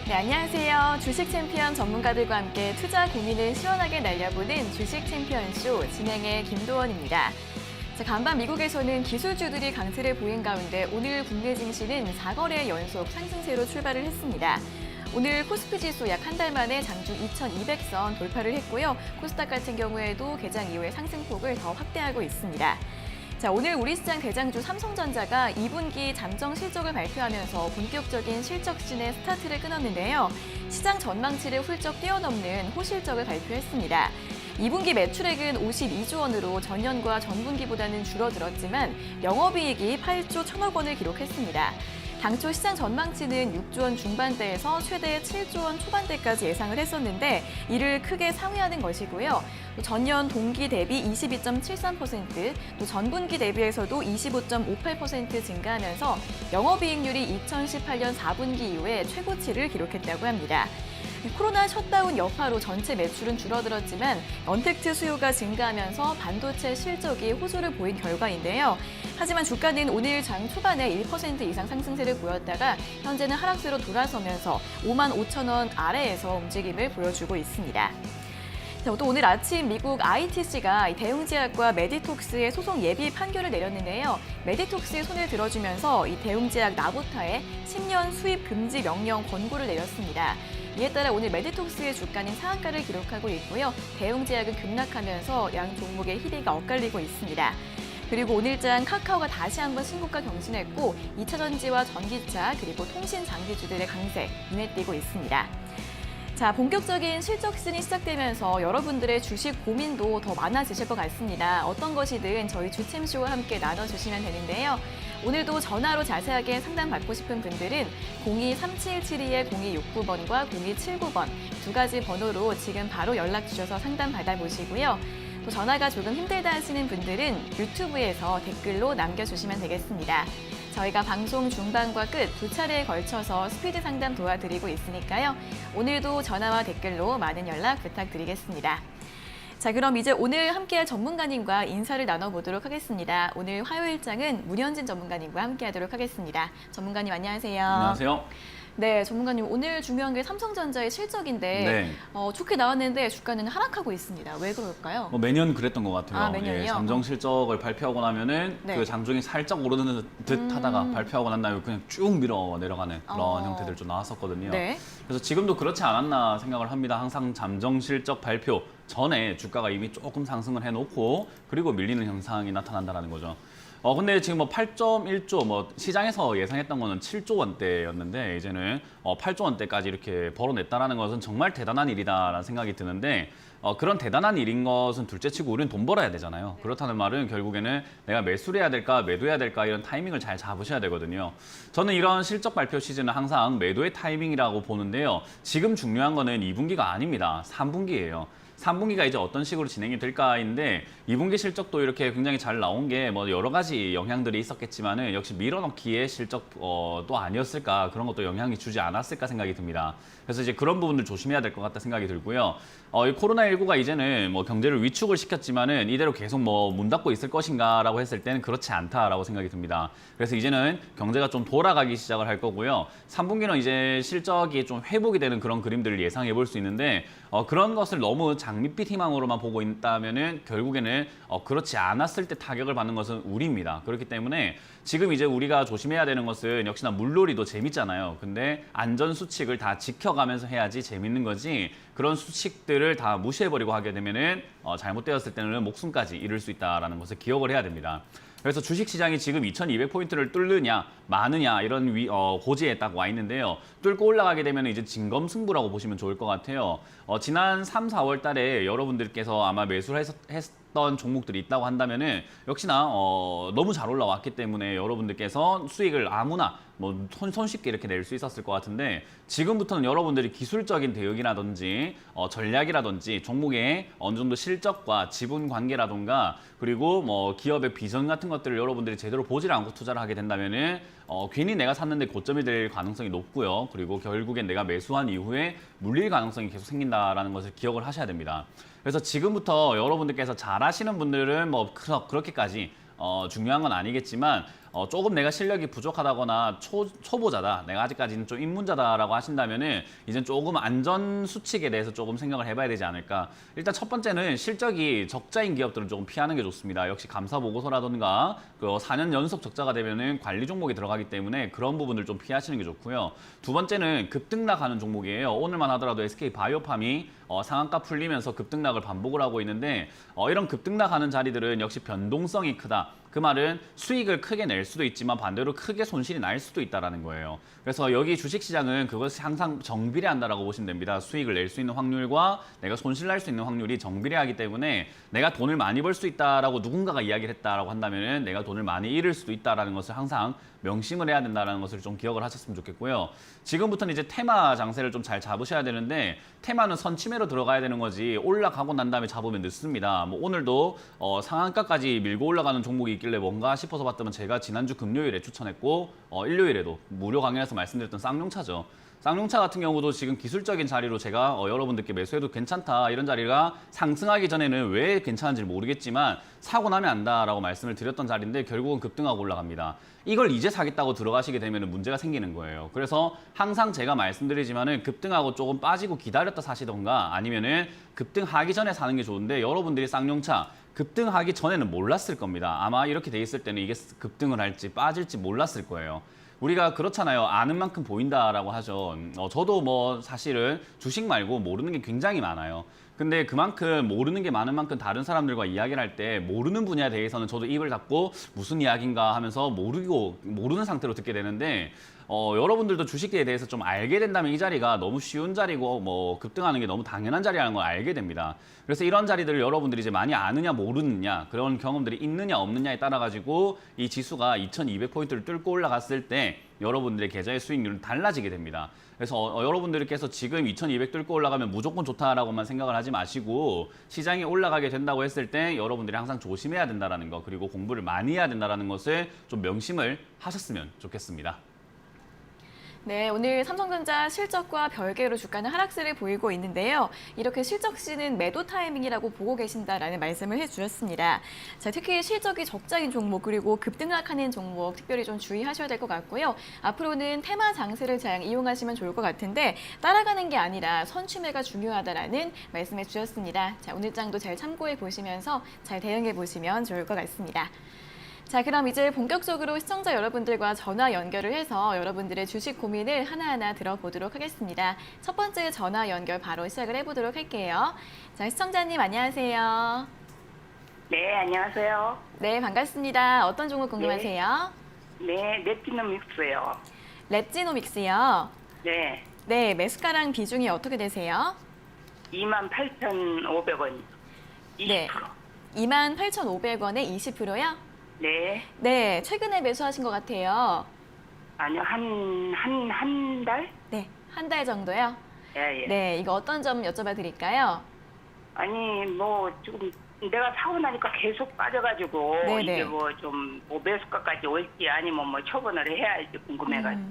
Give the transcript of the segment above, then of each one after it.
네, 안녕하세요. 주식 챔피언 전문가들과 함께 투자 고민을 시원하게 날려보는 주식 챔피언쇼 진행의 김도원입니다. 자, 간밤 미국에서는 기술주들이 강세를 보인 가운데 오늘 국내 증시는 4거래 연속 상승세로 출발을 했습니다. 오늘 코스피 지수 약 한 달 만에 장중 2200선 돌파를 했고요. 코스닥 같은 경우에도 개장 이후에 상승폭을 더 확대하고 있습니다. 자, 오늘 우리 시장 대장주 삼성전자가 2분기 잠정 실적을 발표하면서 본격적인 실적 시즌의 스타트를 끊었는데요. 시장 전망치를 훌쩍 뛰어넘는 호실적을 발표했습니다. 2분기 매출액은 52조 원으로 전년과 전분기보다는 줄어들었지만 영업이익이 8조 1천억 원을 기록했습니다. 당초 시장 전망치는 6조 원 중반대에서 최대 7조 원 초반대까지 예상을 했었는데 이를 크게 상회하는 것이고요. 전년 동기 대비 22.73%, 또 전분기 대비해서도 25.58% 증가하면서 영업이익률이 2018년 4분기 이후에 최고치를 기록했다고 합니다. 코로나 셧다운 여파로 전체 매출은 줄어들었지만 언택트 수요가 증가하면서 반도체 실적이 호조를 보인 결과인데요. 하지만 주가는 오늘 장 초반에 1% 이상 상승세를 보였다가 현재는 하락세로 돌아서면서 55,000원 아래에서 움직임을 보여주고 있습니다. 또 오늘 아침 미국 ITC가 대웅제약과 메디톡스의 소송 예비 판결을 내렸는데요. 메디톡스의 손을 들어주면서 이 대웅제약 나보타에 10년 수입 금지 명령 권고를 내렸습니다. 이에 따라 오늘 메디톡스의 주가는 상한가를 기록하고 있고요. 대웅제약은 급락하면서 양 종목의 희비가 엇갈리고 있습니다. 그리고 오늘장 카카오가 다시 한번 신고가 경신했고 2차 전지와 전기차 그리고 통신 장비주들의 강세 눈에 띄고 있습니다. 자, 본격적인 실적 시즌이 시작되면서 여러분들의 주식 고민도 더 많아지실 것 같습니다. 어떤 것이든 저희 주챔쇼와 함께 나눠주시면 되는데요. 오늘도 전화로 자세하게 상담받고 싶은 분들은 02-3772-0269번과 0279번 두 가지 번호로 지금 바로 연락 주셔서 상담 받아보시고요. 또 전화가 조금 힘들다 하시는 분들은 유튜브에서 댓글로 남겨주시면 되겠습니다. 저희가 방송 중반과 끝 두 차례에 걸쳐서 스피드 상담 도와드리고 있으니까요. 오늘도 전화와 댓글로 많은 연락 부탁드리겠습니다. 자, 그럼 이제 오늘 함께할 전문가님과 인사를 나눠보도록 하겠습니다. 오늘 화요일장은 문현진 전문가님과 함께하도록 하겠습니다. 전문가님 안녕하세요. 안녕하세요. 네, 전문가님 오늘 중요한 게 삼성전자의 실적인데 네. 좋게 나왔는데 주가는 하락하고 있습니다. 왜 그럴까요? 매년 그랬던 것 같아요. 아, 매년이요? 예, 잠정 실적을 발표하고 나면은 네. 그 장중이 살짝 오르는 듯 하다가 발표하고 난 다음에 그냥 쭉 밀어 내려가는 그런 형태들 좀 나왔었거든요. 네. 그래서 지금도 그렇지 않았나 생각을 합니다. 항상 잠정 실적 발표 전에 주가가 이미 조금 상승을 해놓고 그리고 밀리는 현상이 나타난다는 거죠. 근데 지금 8.1조, 시장에서 예상했던 거는 7조 원대였는데, 이제는 8조 원대까지 이렇게 벌어냈다는 것은 정말 대단한 일이다라는 생각이 드는데, 그런 대단한 일인 것은 둘째치고 우리는 돈 벌어야 되잖아요. 그렇다는 말은 결국에는 내가 매수를 해야 될까, 매도해야 될까 이런 타이밍을 잘 잡으셔야 되거든요. 저는 이런 실적 발표 시즌은 항상 매도의 타이밍이라고 보는데요. 지금 중요한 거는 2분기가 아닙니다. 3분기예요. 3분기가 이제 어떤 식으로 진행이 될까인데 2분기 실적도 이렇게 굉장히 잘 나온 게 여러 가지 영향들이 있었겠지만은 역시 밀어넣기의 실적도 아니었을까, 그런 것도 영향이 주지 않았을까 생각이 듭니다. 그래서 이제 그런 부분들 조심해야 될 것 같다 생각이 들고요. 이 코로나19가 이제는 경제를 위축을 시켰지만은 이대로 계속 문 닫고 있을 것인가라고 했을 때는 그렇지 않다라고 생각이 듭니다. 그래서 이제는 경제가 좀 돌아가기 시작을 할 거고요. 3분기는 이제 실적이 좀 회복이 되는 그런 그림들을 예상해 볼 수 있는데 그런 것을 너무 장밋빛 희망으로만 보고 있다면은 결국에는 그렇지 않았을 때 타격을 받는 것은 우리입니다. 그렇기 때문에 지금 이제 우리가 조심해야 되는 것은 역시나 물놀이도 재밌잖아요. 근데 안전 수칙을 다 지켜가면서 해야지 재밌는 거지, 그런 수칙들을 다 무시해버리고 하게 되면은 잘못되었을 때는 목숨까지 잃을 수 있다는 것을 기억을 해야 됩니다. 그래서 주식시장이 지금 2200포인트를 뚫느냐 마느냐 이런 고지에 딱 와 있는데요. 뚫고 올라가게 되면 이제 진검승부라고 보시면 좋을 것 같아요. 지난 3, 4월 달에 여러분들께서 아마 매수를 했던 종목들이 있다고 한다면은 역시나 너무 잘 올라왔기 때문에 여러분들께서 수익을 아무나 손쉽게 이렇게 낼 수 있었을 것 같은데, 지금부터는 여러분들이 기술적인 대응이라든지 전략이라든지 종목의 어느 정도 실적과 지분 관계라든가 그리고 기업의 비전 같은 것들을 여러분들이 제대로 보질 않고 투자를 하게 된다면은 괜히 내가 샀는데 고점이 될 가능성이 높고요. 그리고 결국엔 내가 매수한 이후에 물릴 가능성이 계속 생긴다라는 것을 기억을 하셔야 됩니다. 그래서 지금부터 여러분들께서 잘 하시는 분들은 그렇게까지 중요한 건 아니겠지만 조금 내가 실력이 부족하다거나 초보자다, 내가 아직까지는 좀 입문자다라고 하신다면은 이제 조금 안전 수칙에 대해서 조금 생각을 해봐야 되지 않을까. 일단 첫 번째는 실적이 적자인 기업들은 조금 피하는 게 좋습니다. 역시 감사 보고서라든가 그 4년 연속 적자가 되면은 관리 종목이 들어가기 때문에 그런 부분들 좀 피하시는 게 좋고요. 두 번째는 급등락하는 종목이에요. 오늘만 하더라도 SK 바이오팜이 상한가 풀리면서 급등락을 반복을 하고 있는데 이런 급등락하는 자리들은 역시 변동성이 크다. 그 말은 수익을 크게 낼 수도 있지만 반대로 크게 손실이 날 수도 있다는 거예요. 그래서 여기 주식시장은 그것을 항상 정비례한다라고 보시면 됩니다. 수익을 낼 수 있는 확률과 내가 손실 날 수 있는 확률이 정비례하기 때문에 내가 돈을 많이 벌 수 있다라고 누군가가 이야기를 했다라고 한다면 내가 돈을 많이 잃을 수도 있다라는 것을 항상 명심을 해야 된다는 것을 좀 기억을 하셨으면 좋겠고요. 지금부터는 이제 테마 장세를 좀 잘 잡으셔야 되는데 테마는 선침해로 들어가야 되는 거지 올라가고 난 다음에 잡으면 늦습니다. 뭐 오늘도 상한가까지 밀고 올라가는 종목이 있길래 뭔가 싶어서 봤더니 제가 지난주 금요일에 추천했고 일요일에도 무료 강연에서 말씀드렸던 쌍용차죠. 쌍용차 같은 경우도 지금 기술적인 자리로 제가 여러분들께 매수해도 괜찮다 이런 자리가 상승하기 전에는 왜 괜찮은지 모르겠지만 사고 나면 안다라고 말씀을 드렸던 자리인데 결국은 급등하고 올라갑니다. 이걸 이제 사겠다고 들어가시게 되면 문제가 생기는 거예요. 그래서 항상 제가 말씀드리지만은 급등하고 조금 빠지고 기다렸다 사시던가 아니면은 급등하기 전에 사는 게 좋은데 여러분들이 쌍용차 급등하기 전에는 몰랐을 겁니다. 아마 이렇게 돼 있을 때는 이게 급등을 할지 빠질지 몰랐을 거예요. 우리가 그렇잖아요. 아는 만큼 보인다라고 하죠. 저도 뭐 사실은 주식 말고 모르는 게 굉장히 많아요. 근데 그만큼 모르는 게 많은 만큼 다른 사람들과 이야기를 할 때 모르는 분야에 대해서는 저도 입을 닫고 무슨 이야기인가 하면서 모르는 상태로 듣게 되는데 여러분들도 주식에 대해서 좀 알게 된다면 이 자리가 너무 쉬운 자리고 뭐 급등하는 게 너무 당연한 자리라는 걸 알게 됩니다. 그래서 이런 자리들을 여러분들이 이제 많이 아느냐 모르느냐 그런 경험들이 있느냐 없느냐에 따라 가지고 이 지수가 2200포인트를 뚫고 올라갔을 때 여러분들의 계좌의 수익률은 달라지게 됩니다. 그래서 여러분들께서 지금 2200 뚫고 올라가면 무조건 좋다라고만 생각을 하지 마시고 시장이 올라가게 된다고 했을 때 여러분들이 항상 조심해야 된다는 거 그리고 공부를 많이 해야 된다는 것을 좀 명심을 하셨으면 좋겠습니다. 네, 오늘 삼성전자 실적과 별개로 주가는 하락세를 보이고 있는데요. 이렇게 실적 시는 매도 타이밍이라고 보고 계신다라는 말씀을 해주셨습니다. 자, 특히 실적이 적자인 종목 그리고 급등락하는 종목 특별히 좀 주의하셔야 될 것 같고요. 앞으로는 테마 장세를 잘 이용하시면 좋을 것 같은데 따라가는 게 아니라 선취매가 중요하다라는 말씀해 주셨습니다. 자, 오늘 장도 잘 참고해 보시면서 잘 대응해 보시면 좋을 것 같습니다. 자, 그럼 이제 본격적으로 시청자 여러분들과 전화 연결을 해서 여러분들의 주식 고민을 하나하나 들어보도록 하겠습니다. 첫 번째 전화 연결 바로 시작을 해보도록 할게요. 자, 시청자님 안녕하세요. 네, 안녕하세요. 네, 반갑습니다. 어떤 종목 궁금하세요? 네, 넷기놈익스요. 랩지노믹스요. 네, 네, 매수가랑 비중이 어떻게 되세요? 28,500원. 20%. 네. 28,500원에 20%요? 네. 네, 최근에 매수하신 것 같아요. 아니요, 한 달? 네, 한 달 정도요? 예, 예. 네, 이거 어떤 점 여쭤봐 드릴까요? 아니, 뭐, 지금 내가 사고 나니까 계속 빠져가지고, 네네. 이게 뭐 좀, 뭐 매수가까지 올지 아니면 뭐 처분을 해야 할지 궁금해가지고.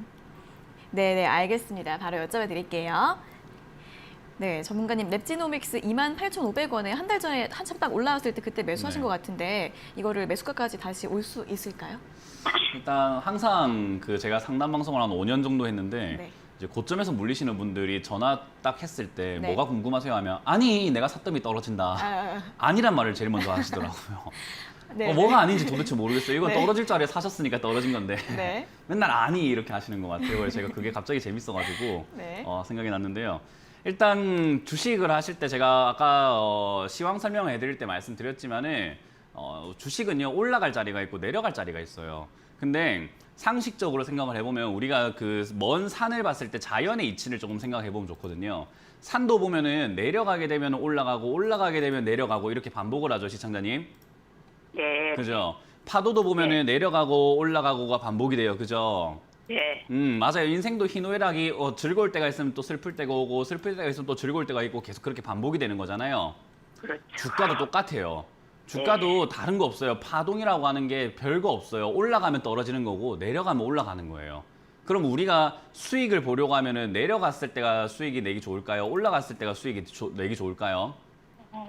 네네, 알겠습니다. 바로 여쭤봐 드릴게요. 네, 전문가님, 랩지노믹스 28,500원에 한 달 전에 한참 딱 올라왔을 때 그때 매수하신 네. 것 같은데 이거를 매수가까지 다시 올 수 있을까요? 일단 항상 그 제가 상담 방송을 한 5년 정도 했는데 네. 이제 고점에서 물리시는 분들이 전화 딱 했을 때 네. 뭐가 궁금하세요 하면 아니 내가 샀더니 떨어진다. 아니란 말을 제일 먼저 하시더라고요. 네. 뭐가 아닌지 도대체 모르겠어요. 이건 네. 떨어질 자리에 사셨으니까 떨어진 건데 네. 맨날 아니 이렇게 하시는 것 같아요. 그래서 제가 그게 갑자기 재밌어가지고 네. 생각이 났는데요. 일단 주식을 하실 때 제가 아까 시황 설명을 해드릴 때 말씀드렸지만은 주식은요 올라갈 자리가 있고 내려갈 자리가 있어요. 근데 상식적으로 생각을 해보면 우리가 그 먼 산을 봤을 때 자연의 이치를 조금 생각해 보면 좋거든요. 산도 보면은 내려가게 되면 올라가고 올라가게 되면 내려가고 이렇게 반복을 하죠, 시청자님. 네. 그죠? 파도도 보면은 내려가고 올라가고가 반복이 돼요, 그죠? 네. 맞아요. 인생도 희노애락이 즐거울 때가 있으면 또 슬플 때가 오고 슬플 때가 있으면 또 즐거울 때가 있고 계속 그렇게 반복이 되는 거잖아요. 그렇죠. 주가도 똑같아요. 주가도 다른 거 없어요. 파동이라고 하는 게 별거 없어요. 올라가면 떨어지는 거고 내려가면 올라가는 거예요. 그럼 우리가 수익을 보려고 하면은 내려갔을 때가 수익이 내기 좋을까요? 올라갔을 때가 수익이 내기 좋을까요?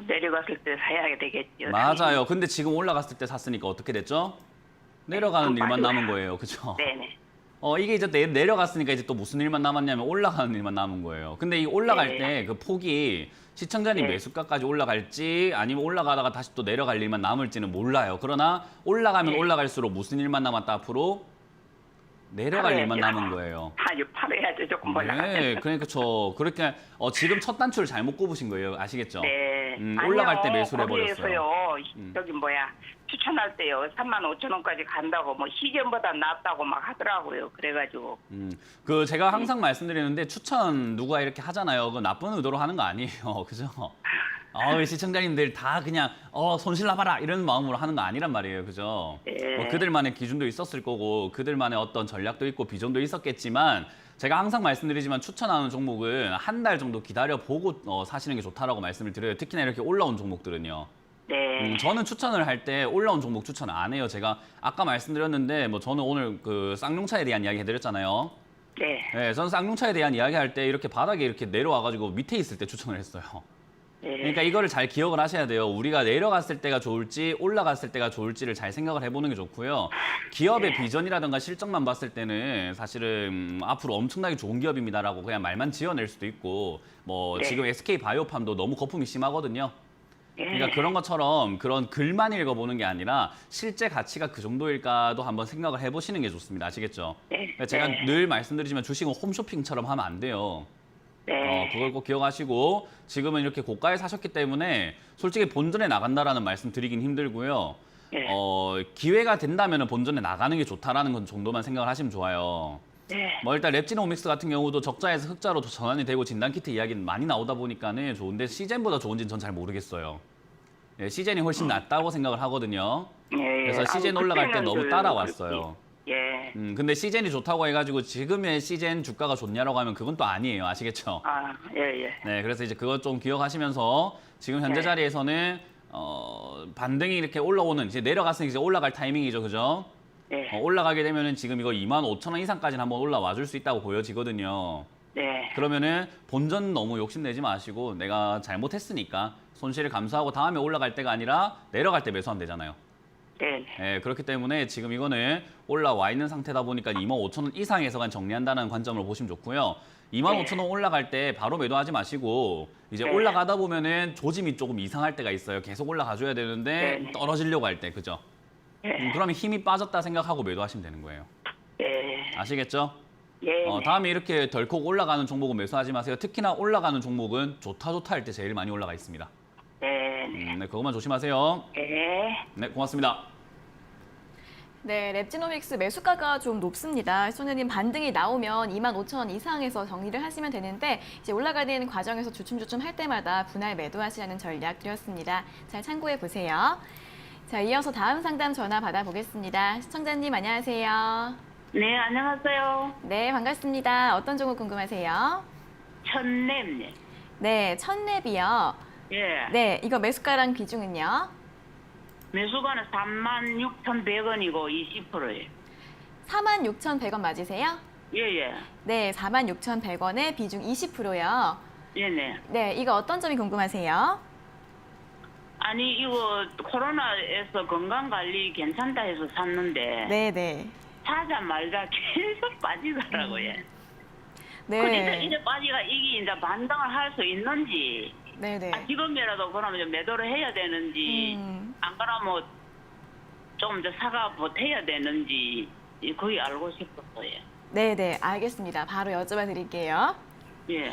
내려갔을 때 사야 되겠죠. 맞아요. 근데 지금 올라갔을 때 샀으니까 어떻게 됐죠? 내려가는 좀 일만 빠지고. 남은 거예요. 그죠? 네네. 이게 이제 내려갔으니까 이제 또 무슨 일만 남았냐면 올라가는 일만 남은 거예요. 근데 이 올라갈 네. 때 그 폭이 시청자님 네. 매수가까지 올라갈지 아니면 올라가다가 다시 또 내려갈 일만 남을지는 몰라요. 그러나 올라가면 네. 올라갈수록 무슨 일만 남았다 앞으로 내려갈 팔아야죠. 일만 남은 거예요. 아주 팔아야죠. 조금 올라가. 네, 그러니까 그렇게 지금 첫 단추를 잘못 꼽으신 거예요. 아시겠죠? 네. 올라갈 때 아니요, 매수를 해버렸어요. 거기에서요. 저기 뭐야 추천할 때요 35,000원까지 간다고 뭐 시전보다 낫다고 막 하더라고요. 그래가지고 제가 항상 말씀드리는데 추천 누가 이렇게 하잖아요. 그 나쁜 의도로 하는 거 아니에요. 그죠? 우리 시청자님들 다 그냥 손실 나봐라 이런 마음으로 하는 거 아니란 말이에요. 그죠? 네. 뭐 그들만의 기준도 있었을 거고 그들만의 어떤 전략도 있고 비전도 있었겠지만 제가 항상 말씀드리지만 추천하는 종목은 한 달 정도 기다려 보고 사시는 게 좋다라고 말씀을 드려요. 특히나 이렇게 올라온 종목들은요. 네. 저는 추천을 할 때 올라온 종목 추천 안 해요. 제가 아까 말씀드렸는데 뭐 저는 오늘 그 쌍용차에 대한 이야기 해드렸잖아요. 네. 네, 저는 쌍용차에 대한 이야기 할 때 이렇게 바닥에 이렇게 내려와가지고 밑에 있을 때 추천을 했어요. 네. 그러니까 이거를 잘 기억을 하셔야 돼요. 우리가 내려갔을 때가 좋을지 올라갔을 때가 좋을지를 잘 생각을 해보는 게 좋고요. 기업의 비전이라든가 실적만 봤을 때는 사실은 앞으로 엄청나게 좋은 기업입니다라고 그냥 말만 지어낼 수도 있고 뭐 네. 지금 SK 바이오팜도 너무 거품이 심하거든요. 네. 그러니까 그런 것처럼 그런 글만 읽어보는 게 아니라 실제 가치가 그 정도일까도 한번 생각을 해보시는 게 좋습니다. 아시겠죠? 네. 그러니까 제가 네. 늘 말씀드리지만 주식은 홈쇼핑처럼 하면 안 돼요. 네. 그걸 꼭 기억하시고 지금은 이렇게 고가에 사셨기 때문에 솔직히 본전에 나간다라는 말씀 드리긴 힘들고요. 네. 기회가 된다면 본전에 나가는 게 좋다라는 건 정도만 생각을 하시면 좋아요. 네. 뭐 일단 랩지노믹스 같은 경우도 적자에서 흑자로 전환이 되고 진단키트 이야기는 많이 나오다 보니까는 좋은데 시젠보다 좋은지는 전 잘 모르겠어요. 네, 시젠이 훨씬 낫다고 생각을 하거든요. 예, 그래서 시젠 올라갈 때 너무 따라왔어요. 예. 근데 시젠이 좋다고 해가지고 지금의 시젠 주가가 좋냐라고 하면 그건 또 아니에요. 아시겠죠? 예, 예. 네, 그래서 이제 그것 좀 기억하시면서 지금 현재 네. 자리에서는 반등이 이렇게 올라오는 이제 내려갔으니 이제 올라갈 타이밍이죠, 그죠? 네. 올라가게 되면은 지금 이거 25,000원 이상까지는 한번 올라와 줄 수 있다고 보여지거든요. 네. 그러면은 본전 너무 욕심내지 마시고 내가 잘못했으니까 손실을 감수하고 다음에 올라갈 때가 아니라 내려갈 때 매수하면 되잖아요. 네. 네, 그렇기 때문에 지금 이거는 올라와 있는 상태다 보니까 25,000원 이상에서만 정리한다는 관점으로 보시면 좋고요. 25,000원 올라갈 때 바로 매도하지 마시고 이제 네. 올라가다 보면은 조짐이 조금 이상할 때가 있어요. 계속 올라가줘야 되는데 네. 떨어지려고 할 때, 그죠? 네. 그러면 힘이 빠졌다 생각하고 매도하시면 되는 거예요. 네. 아시겠죠? 예. 다음에 이렇게 덜컥 올라가는 종목은 매수하지 마세요. 특히나 올라가는 종목은 좋다 할 때 제일 많이 올라가 있습니다. 네. 네, 그것만 조심하세요. 네. 네, 고맙습니다. 네, 랩지노믹스 매수가가 좀 높습니다. 손해님 반등이 나오면 25,000원 이상에서 정리를 하시면 되는데 이제 올라가는 과정에서 주춤주춤 할 때마다 분할 매도하시라는 전략 드렸습니다. 잘 참고해 보세요. 자, 이어서 다음 상담 전화 받아보겠습니다. 시청자님 안녕하세요. 네, 안녕하세요. 네, 반갑습니다. 어떤 종목 궁금하세요? 천냄님. 네, 첫랩이요. 예. 네, 이거 매수가랑 비중은요? 매수가는 36,100원이고 20%예요. 46,100원 맞으세요? 예, 예. 네, 46,100원에 비중 20%요. 예, 네. 네, 이거 어떤 점이 궁금하세요? 아니, 이거 코로나에서 건강관리 괜찮다 해서 샀는데 네, 네. 사자 말자 계속 빠지더라고요. 그래서 네. 이제 빠지가 이게 이제 반등을 할 수 있는지 네, 네. 지금이라도 그러면 좀 매도를 해야 되는지 안 그러면 좀 더 사가 보태야 되는지 그게 알고 싶었어요. 네, 네. 알겠습니다. 바로 여쭤봐 드릴게요. 예.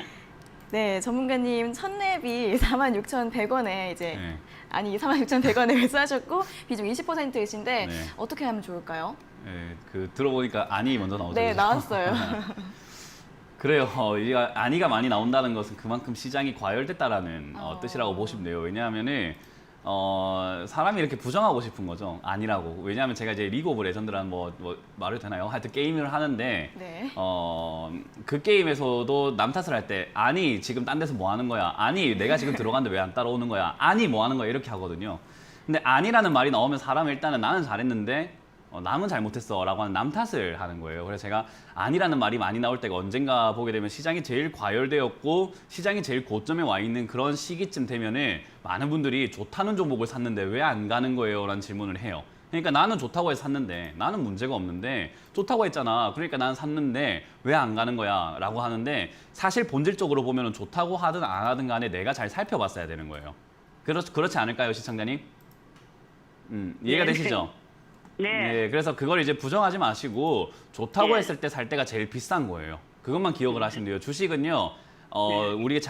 네, 전문가님 첫랩이 46,100원에 이제 네. 아니 46,100원에 매수하셨고 비중 20%이신데 네. 어떻게 하면 좋을까요? 네, 들어보니까 아니 먼저 나오죠. 네, 그죠? 나왔어요. 그래요. 이게 아니가 많이 나온다는 것은 그만큼 시장이 과열됐다라는 어. 뜻이라고 보시면 돼요. 왜냐하면은 사람이 이렇게 부정하고 싶은 거죠. 아니라고. 왜냐하면 제가 이제 리그 오브 레전드라는 뭐 말을 되나요? 하여튼 게임을 하는데 네. 그 게임에서도 남 탓을 할 때 아니 지금 딴 데서 뭐 하는 거야? 아니 내가 지금 들어갔는데 왜 안 따라오는 거야? 아니 뭐 하는 거야? 이렇게 하거든요. 근데 아니라는 말이 나오면 사람은 일단은 나는 잘했는데 남은 잘못했어 라고 하는 남 탓을 하는 거예요. 그래서 제가 아니라는 말이 많이 나올 때가 언젠가 보게 되면 시장이 제일 과열되었고 시장이 제일 고점에 와 있는 그런 시기쯤 되면은 많은 분들이 좋다는 종목을 샀는데 왜 안 가는 거예요? 라는 질문을 해요. 그러니까 나는 좋다고 해서 샀는데 나는 문제가 없는데 좋다고 했잖아. 그러니까 나는 샀는데 왜 안 가는 거야? 라고 하는데 사실 본질적으로 보면 좋다고 하든 안 하든 간에 내가 잘 살펴봤어야 되는 거예요. 그렇지 않을까요, 시청자님? 이해가 네. 되시죠? 네. 네, 그래서 그걸 이제 부정하지 마시고 좋다고 네. 했을 때 살 때가 제일 비싼 거예요. 그것만 기억을 하시면 돼요. 주식은요, 우리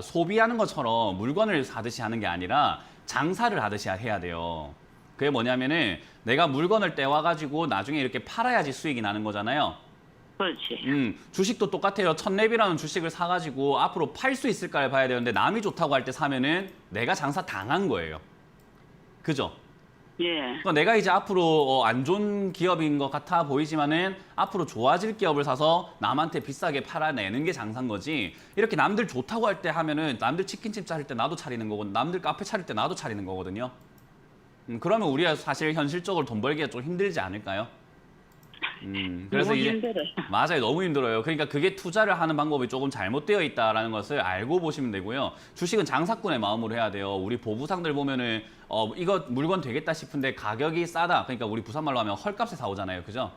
소비하는 것처럼 물건을 사듯이 하는 게 아니라 장사를 하듯이 해야 돼요. 그게 뭐냐면은 내가 물건을 떼와가지고 나중에 이렇게 팔아야지 수익이 나는 거잖아요. 그렇지. 주식도 똑같아요. 첫랩이라는 주식을 사가지고 앞으로 팔 수 있을까를 봐야 되는데 남이 좋다고 할 때 사면은 내가 장사 당한 거예요. 그죠? 예. 그러니까 내가 이제 앞으로 안 좋은 기업인 것 같아 보이지만은 앞으로 좋아질 기업을 사서 남한테 비싸게 팔아내는 게 장사인 거지. 이렇게 남들 좋다고 할 때 하면은 남들 치킨집 차릴 때 나도 차리는 거고 남들 카페 차릴 때 나도 차리는 거거든요. 그러면 우리가 사실 현실적으로 돈 벌기가 좀 힘들지 않을까요? 그래서 너무 이제 힘들어요. 맞아요, 너무 힘들어요. 그러니까 그게 투자를 하는 방법이 조금 잘못되어 있다라는 것을 알고 보시면 되고요. 주식은 장사꾼의 마음으로 해야 돼요. 우리 보부상들 보면은 이거 물건 되겠다 싶은데 가격이 싸다. 그러니까 우리 부산말로 하면 헐값에 사오잖아요, 그죠?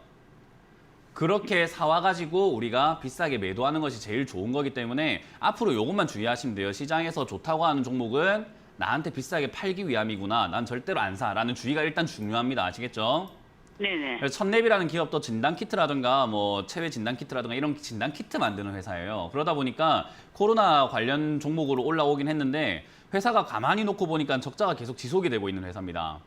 그렇게 사와가지고 우리가 비싸게 매도하는 것이 제일 좋은 거기 때문에 앞으로 이것만 주의하시면 돼요. 시장에서 좋다고 하는 종목은 나한테 비싸게 팔기 위함이구나. 난 절대로 안 사라는 주의가 일단 중요합니다. 아시겠죠? 네네. 그래서 첫랩이라는 기업도 진단키트라든가 뭐 체외 진단키트라든가 이런 진단키트 만드는 회사예요. 그러다 보니까 코로나 관련 종목으로 올라오긴 했는데 회사가 가만히 놓고 보니까 적자가 계속 지속이 되고 있는 회사입니다.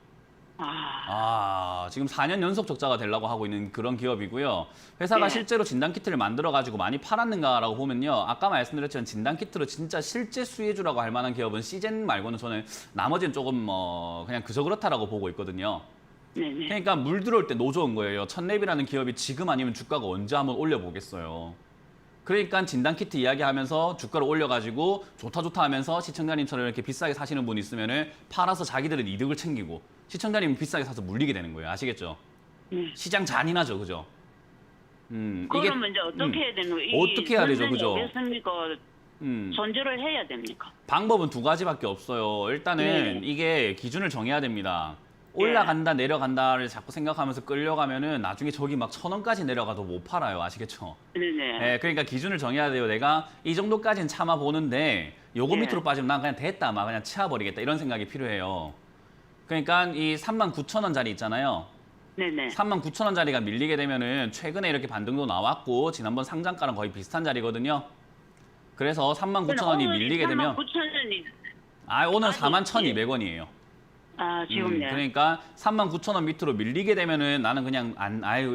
지금 4년 연속 적자가 되려고 하고 있는 그런 기업이고요. 회사가 네. 실제로 진단키트를 만들어가지고 많이 팔았는가라고 보면요. 아까 말씀드렸지만 진단키트로 진짜 실제 수혜주라고 할 만한 기업은 시젠 말고는 저는 나머지는 조금 그냥 그저 그렇다라고 보고 있거든요. 네네. 그러니까 물 들어올 때 노좋은 거예요. 첫랩이라는 기업이 지금 아니면 주가가 언제 한번 올려보겠어요. 그러니까 진단키트 이야기하면서 주가를 올려가지고 좋다 하면서 시청자님처럼 이렇게 비싸게 사시는 분이 있으면은 팔아서 자기들은 이득을 챙기고 시청자님은 비싸게 사서 물리게 되는 거예요. 아시겠죠? 시장 잔인하죠, 그죠? 그러면 이제 어떻게 해야 되는 거예요? 어떻게 해야 되죠, 그죠? 어떻습니까? 손절을 해야 됩니까? 방법은 두 가지밖에 없어요. 일단은 네. 이게 기준을 정해야 됩니다. 올라간다 내려간다를 자꾸 생각하면서 끌려가면은 나중에 저기 막 1,000원까지 내려가도 못 팔아요. 아시겠죠? 네네. 네, 그러니까 기준을 정해야 돼요. 내가 이 정도까지는 참아보는데 요거 네. 밑으로 빠지면 난 그냥 됐다. 막 그냥 치워버리겠다. 이런 생각이 필요해요. 그러니까 이 39,000원짜리 있잖아요. 네네. 39,000원짜리가 밀리게 되면은 최근에 이렇게 반등도 나왔고 지난번 상장가랑 거의 비슷한 자리거든요. 그래서 39,000원이 밀리게 되면 9,000원이 오늘 아니, 41,200원이에요. 지금 네. 그러니까 39,000원 밑으로 밀리게 되면은 나는 그냥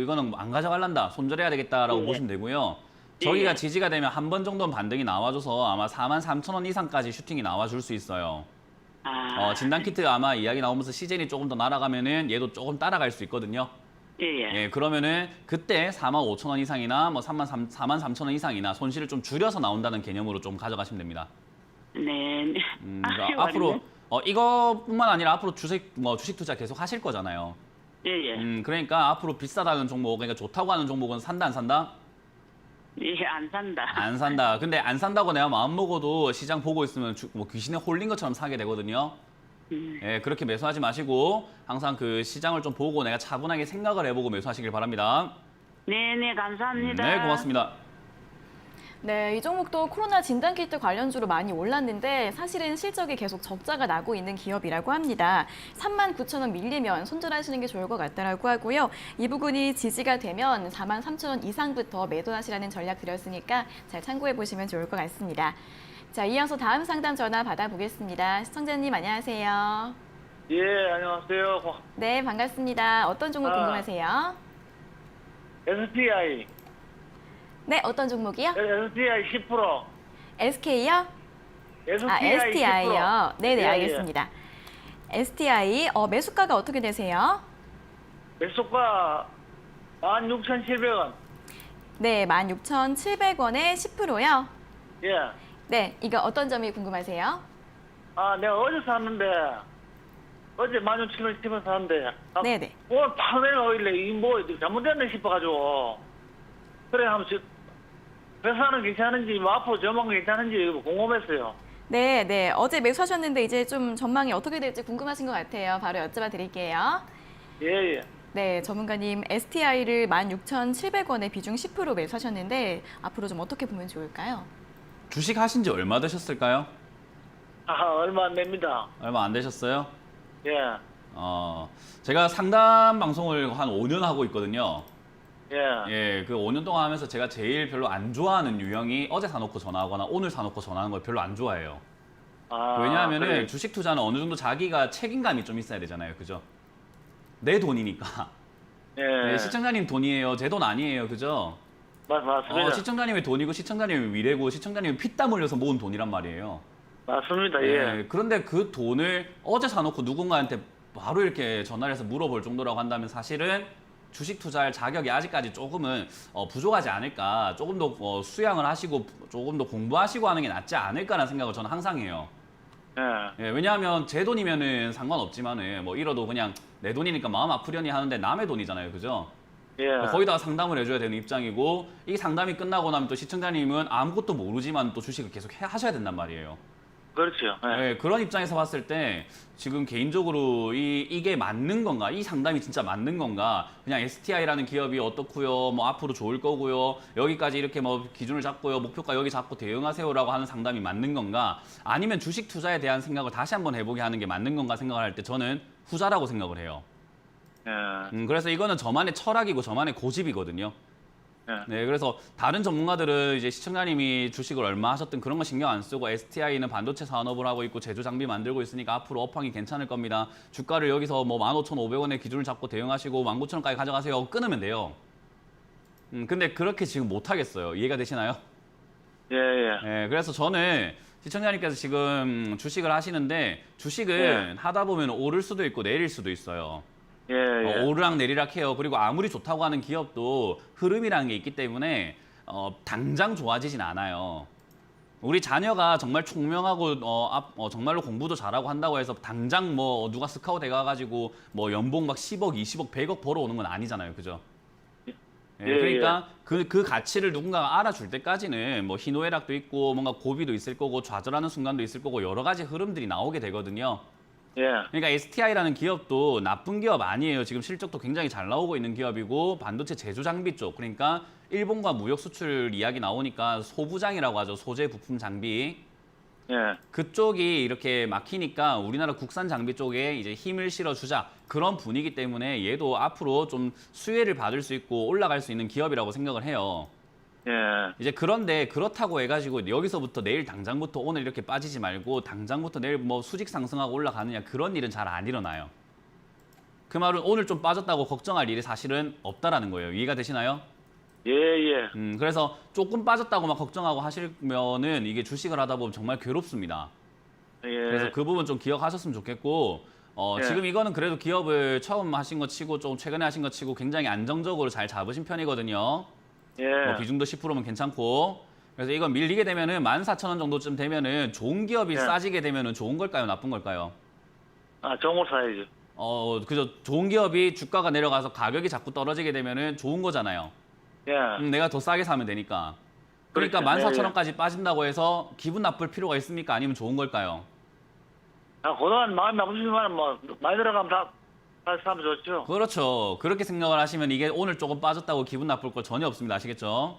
이거는 안 가져갈란다. 손절해야 되겠다라고 네. 보시면 되고요. 저기가 네. 지지가 되면 한 번 정도는 반등이 나와줘서 아마 43,000원 이상까지 슈팅이 나와줄 수 있어요. 진단키트 아마 이야기 나오면서 시즌이 조금 더 날아가면은 얘도 조금 따라갈 수 있거든요. 예. 예, 그러면은 그때 45,000원 이상이나 뭐 43,000원 이상이나 손실을 좀 줄여서 나온다는 개념으로 좀 가져가시면 됩니다. 네. 그러니까 앞으로 이거뿐만 아니라 앞으로 주식 투자 계속 하실 거잖아요. 예. 그러니까 앞으로 비싸다는 종목, 그러니까 좋다고 하는 종목은 산다 안 산다? 예, 안 산다. 안 산다. 근데 안 산다고 내가 마음 먹어도 시장 보고 있으면 귀신에 홀린 것처럼 사게 되거든요. 예, 그렇게 매수하지 마시고 항상 그 시장을 좀 보고 내가 차분하게 생각을 해보고 매수하시길 바랍니다. 네네, 감사합니다. 네, 고맙습니다. 네, 이 종목도 코로나 진단키트 관련주로 많이 올랐는데 사실은 실적이 계속 적자가 나고 있는 기업이라고 합니다. 39,000원 밀리면 손절하시는 게 좋을 것 같다라고 하고요. 이 부분이 지지가 되면 43,000원 이상부터 매도하시라는 전략 드렸으니까 잘 참고해 보시면 좋을 것 같습니다. 자, 이어서 다음 상담 전화 받아보겠습니다. 시청자님 안녕하세요. 예, 안녕하세요. 네, 반갑습니다. 어떤 종목 궁금하세요? STI. 네, 어떤 종목이요? STI 10%. SK요? STI STI요. 네네, 예, 알겠습니다. STI, 매수가가 어떻게 되세요? 매수가 16,700원. 네, 16,700원에 10%요. 예. 네, 이거 어떤 점이 궁금하세요? 내가 어제 샀는데, 어제 16,700원 샀는데, 네네. 오늘 밤에 오일래, 이 뭐, 잘못됐네 싶어가지고, 그래, 회사는 괜찮은지, 뭐 앞으로 전망 괜찮은지 궁금했어요. 네, 어제 매수하셨는데 이제 좀 전망이 어떻게 될지 궁금하신 것 같아요. 바로 여쭤봐 드릴게요. 예, 예. 네, 전문가님 STI를 16,700원에 비중 10% 매수하셨는데 앞으로 좀 어떻게 보면 좋을까요? 주식 하신 지 얼마 되셨을까요? 얼마 안 됩니다. 얼마 안 되셨어요? 예, 제가 상담 방송을 한 5년 하고 있거든요. 예. 예, 그 5년 동안 하면서 제가 제일 별로 안 좋아하는 유형이 어제 사놓고 전화하거나 오늘 사놓고 전화하는 걸 별로 안 좋아해요. 왜냐하면은 그래. 주식 투자는 어느 정도 자기가 책임감이 좀 있어야 되잖아요. 그죠? 내 돈이니까. 예. 네, 시청자님 돈이에요. 제 돈 아니에요. 그죠? 맞습니다. 시청자님의 돈이고 시청자님의 미래고 시청자님이 피땀 흘려서 모은 돈이란 말이에요. 맞습니다. 예. 네, 그런데 그 돈을 어제 사놓고 누군가한테 바로 이렇게 전화를 해서 물어볼 정도라고 한다면 사실은 주식 투자할 자격이 아직까지 조금은 부족하지 않을까. 조금 더 수양을 하시고 조금 더 공부하시고 하는 게 낫지 않을까라는 생각을 저는 항상 해요. 예. 예, 왜냐하면 제 돈이면은 상관없지만은 뭐 잃어도 그냥 내 돈이니까 마음 아프려니 하는데 남의 돈이잖아요. 그죠? 예. 거기다가 상담을 해줘야 되는 입장이고 이 상담이 끝나고 나면 또 시청자님은 아무것도 모르지만 또 주식을 계속 하셔야 된단 말이에요. 그렇죠. 예. 네, 그런 입장에서 봤을 때 지금 개인적으로 이게 맞는 건가? 이 상담이 진짜 맞는 건가? 그냥 STI라는 기업이 어떻고요? 뭐 앞으로 좋을 거고요. 여기까지 이렇게 뭐 기준을 잡고요. 목표가 여기 잡고 대응하세요라고 하는 상담이 맞는 건가? 아니면 주식 투자에 대한 생각을 다시 한번 해보게 하는 게 맞는 건가 생각을 할 때 저는 후자라고 생각을 해요. 예. 그래서 이거는 저만의 철학이고 저만의 고집이거든요. 예. 네, 그래서 다른 전문가들은 이제 시청자님이 주식을 얼마 하셨든 그런 거 신경 안 쓰고 STI는 반도체 산업을 하고 있고 제조 장비 만들고 있으니까 앞으로 업황이 괜찮을 겁니다. 주가를 여기서 뭐 15,500원의 기준을 잡고 대응하시고 19,000원까지 가져가세요. 끊으면 돼요. 근데 그렇게 지금 못 하겠어요. 이해가 되시나요? 예. 예. 네, 그래서 저는 시청자님께서 지금 주식을 하시는데 주식은 하다 보면 오를 수도 있고 내릴 수도 있어요. 예. 예. 오르락 내리락 해요. 그리고 아무리 좋다고 하는 기업도 흐름이라는 게 있기 때문에 당장 좋아지진 않아요. 우리 자녀가 정말 총명하고 정말로 공부도 잘하고 한다고 해서 당장 뭐 누가 스카우트 해가지고 뭐 연봉 막 10억, 20억, 100억 벌어오는 건 아니잖아요. 그죠? 예, 그러니까 그 가치를 누군가가 알아줄 때까지는 뭐 희노애락도 있고 뭔가 고비도 있을 거고 좌절하는 순간도 있을 거고 여러 가지 흐름들이 나오게 되거든요. 예. 그러니까 STI라는 기업도 나쁜 기업 아니에요. 지금 실적도 굉장히 잘 나오고 있는 기업이고 반도체 제조 장비 쪽 그러니까 일본과 무역 수출 이야기 나오니까 소부장이라고 하죠. 소재 부품 장비. 예. 그쪽이 이렇게 막히니까 우리나라 국산 장비 쪽에 이제 힘을 실어주자 그런 분위기 때문에 얘도 앞으로 좀 수혜를 받을 수 있고 올라갈 수 있는 기업이라고 생각을 해요. 예. 이제 그런데 그렇다고 해가지고 여기서부터 내일 당장부터 오늘 이렇게 빠지지 말고 당장부터 내일 뭐 수직 상승하고 올라가느냐 그런 일은 잘 안 일어나요. 그 말은 오늘 좀 빠졌다고 걱정할 일이 사실은 없다라는 거예요. 이해가 되시나요? 예. 예. 그래서 조금 빠졌다고 막 걱정하고 하시면은 이게 주식을 하다 보면 정말 괴롭습니다. 예. 그래서 그 부분 좀 기억하셨으면 좋겠고 예. 지금 이거는 그래도 기업을 처음 하신 거 치고 좀 최근에 하신 거 치고 굉장히 안정적으로 잘 잡으신 편이거든요. 예. 뭐 비중도 10%면 괜찮고 그래서 이건 밀리게 되면은 14,000원 정도쯤 되면은 좋은 기업이 예. 싸지게 되면은 좋은 걸까요? 나쁜 걸까요? 좋은 거 사야죠. 그죠. 좋은 기업이 주가가 내려가서 가격이 자꾸 떨어지게 되면은 좋은 거잖아요. 예. 내가 더 싸게 사면 되니까. 그러니까 그렇죠. 14,000원까지 빠진다고 해서 기분 나쁠 필요가 있습니까? 아니면 좋은 걸까요? 그동안 마음이 나쁘지만 뭐 많이 들어가면 다시 하면 좋죠. 그렇죠. 그렇게 생각을 하시면 이게 오늘 조금 빠졌다고 기분 나쁠 거 전혀 없습니다. 아시겠죠?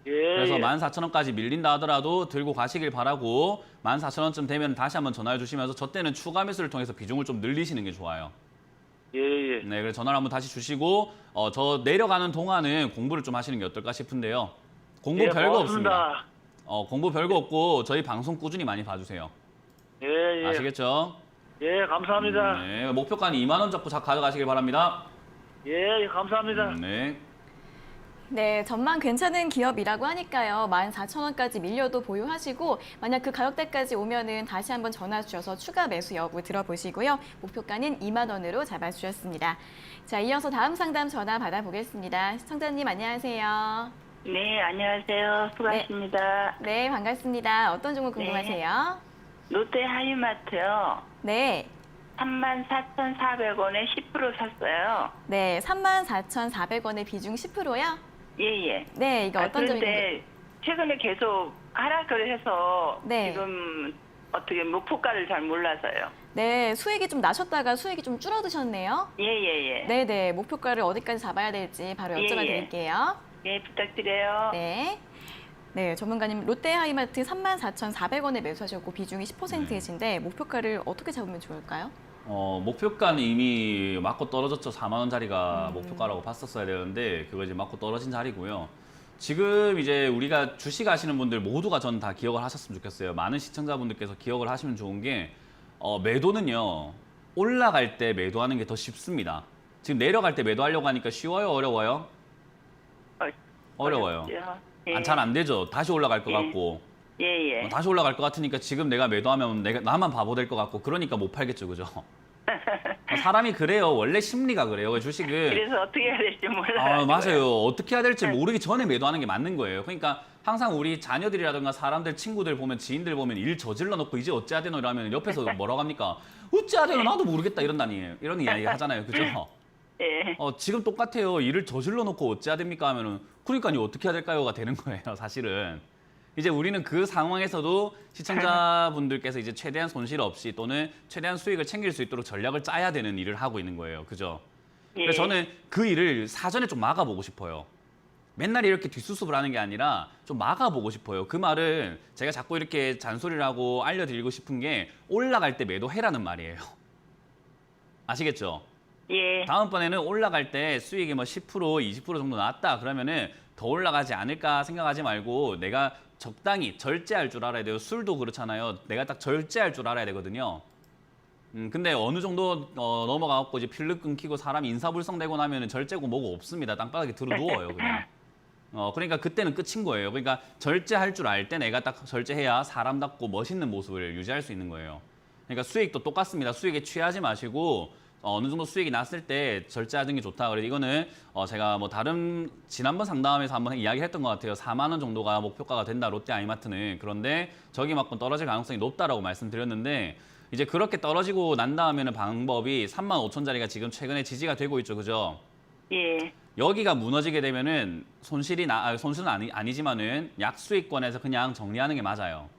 예. 그래서 예. 14,000원까지 밀린다 하더라도 들고 가시길 바라고 14,000원쯤 되면 다시 한번 전화해 주시면서 저 때는 추가 매수를 통해서 비중을 좀 늘리시는 게 좋아요. 예. 예. 네, 그래서 전화를 한번 다시 주시고 저 내려가는 동안은 공부를 좀 하시는 게 어떨까 싶은데요. 공부 예, 별거 고맙습니다. 없습니다. 공부 별거 없고 저희 방송 꾸준히 많이 봐주세요. 예. 예. 아시겠죠? 예. 감사합니다. 네, 목표가는 2만 원 잡고 가져가시길 바랍니다. 예. 감사합니다. 네. 네, 전망 괜찮은 기업이라고 하니까요. 14,000원까지 밀려도 보유하시고 만약 그 가격대까지 오면은 다시 한번 전화 주셔서 추가 매수 여부 들어보시고요. 목표가는 2만 원으로 잡아주셨습니다. 자, 이어서 다음 상담 전화 받아보겠습니다. 시청자님 안녕하세요. 네, 안녕하세요. 수고하십니다. 네, 반갑습니다. 어떤 종목 궁금하세요? 롯데 하이마트요. 네. 34,400원에 10% 샀어요. 네, 34,400원의 비중 10%요? 예. 네, 이거 어떤 점인가요? 그런데 최근에 계속 하락을 해서 네. 지금 어떻게 목표가를 잘 몰라서요. 네, 수익이 좀 나셨다가 수익이 좀 줄어드셨네요. 예예예. 네네, 목표가를 어디까지 잡아야 될지 바로 예, 여쭤봐 예. 드릴게요. 예, 부탁드려요. 네. 네, 전문가님 롯데하이마트 34,400원에 매수하셨고 비중이 10%이신데 목표가를 어떻게 잡으면 좋을까요? 목표가는 이미 맞고 떨어졌죠. 4만 원짜리가 목표가라고 봤었어야 되는데 그거 이제 맞고 떨어진 자리고요. 지금 이제 우리가 주식 하시는 분들 모두가 전 다 기억을 하셨으면 좋겠어요. 많은 시청자분들께서 기억을 하시면 좋은 게 매도는요. 올라갈 때 매도하는 게 더 쉽습니다. 지금 내려갈 때 매도하려고 하니까 쉬워요? 어려워요? 어려워요. 예. 잘 안 되죠. 다시 올라갈 것 예. 같고. 예예. 다시 올라갈 것 같으니까 지금 내가 매도하면 나만 바보 될 것 같고 그러니까 못 팔겠죠. 그죠? 사람이 그래요. 원래 심리가 그래요. 주식은. 그래서 어떻게 해야 될지 몰라요. 맞아요. 어떻게 해야 될지 모르기 전에 매도하는 게 맞는 거예요. 그러니까 항상 우리 자녀들이라든가 사람들, 친구들 보면 지인들 보면 일 저질러 놓고 이제 어찌해야 되노 이러면 옆에서 뭐라고 합니까? 어찌해야 되노 나도 모르겠다 이런 이야기 하잖아요. 그죠? 예. 지금 똑같아요. 일을 저질러 놓고 어찌해야 됩니까 하면은 그러니까요. 어떻게 해야 될까요가 되는 거예요. 사실은. 이제 우리는 그 상황에서도 시청자분들께서 이제 최대한 손실 없이 또는 최대한 수익을 챙길 수 있도록 전략을 짜야 되는 일을 하고 있는 거예요. 그죠? 예. 그래서 저는 그 일을 사전에 좀 막아보고 싶어요. 맨날 이렇게 뒷수습을 하는 게 아니라 좀 막아보고 싶어요. 그 말은 제가 자꾸 이렇게 잔소리를 하고 알려드리고 싶은 게 올라갈 때 매도해라는 말이에요. 아시겠죠? 예. 다음번에는 올라갈 때 수익이 뭐 10%, 20% 정도 나왔다 그러면은 더 올라가지 않을까 생각하지 말고 내가 적당히 절제할 줄 알아야 돼요. 술도 그렇잖아요. 내가 딱 절제할 줄 알아야 되거든요. 근데 어느 정도 넘어가고 이제 필름 끊기고 사람이 인사불성되고 나면은 절제고 뭐고 없습니다. 땅바닥에 들어 누워요, 그냥. 그러니까 그때는 끝인 거예요. 그러니까 절제할 줄 알 때 내가 딱 절제해야 사람답고 멋있는 모습을 유지할 수 있는 거예요. 그러니까 수익도 똑같습니다. 수익에 취하지 마시고 어느 정도 수익이 났을 때 절제하는 게 좋다. 그래서 이거는 제가 뭐 다른 지난번 상담에서 한번 이야기를 했던 것 같아요. 4만 원 정도가 목표가가 된다. 롯데 아이마트는. 그런데 저기만큼 떨어질 가능성이 높다라고 말씀드렸는데 이제 그렇게 떨어지고 난 다음에는 방법이 3만 5천짜리가 지금 최근에 지지가 되고 있죠. 그죠? 예. 여기가 무너지게 되면은 손실은 아니지만은 약수익권에서 그냥 정리하는 게 맞아요.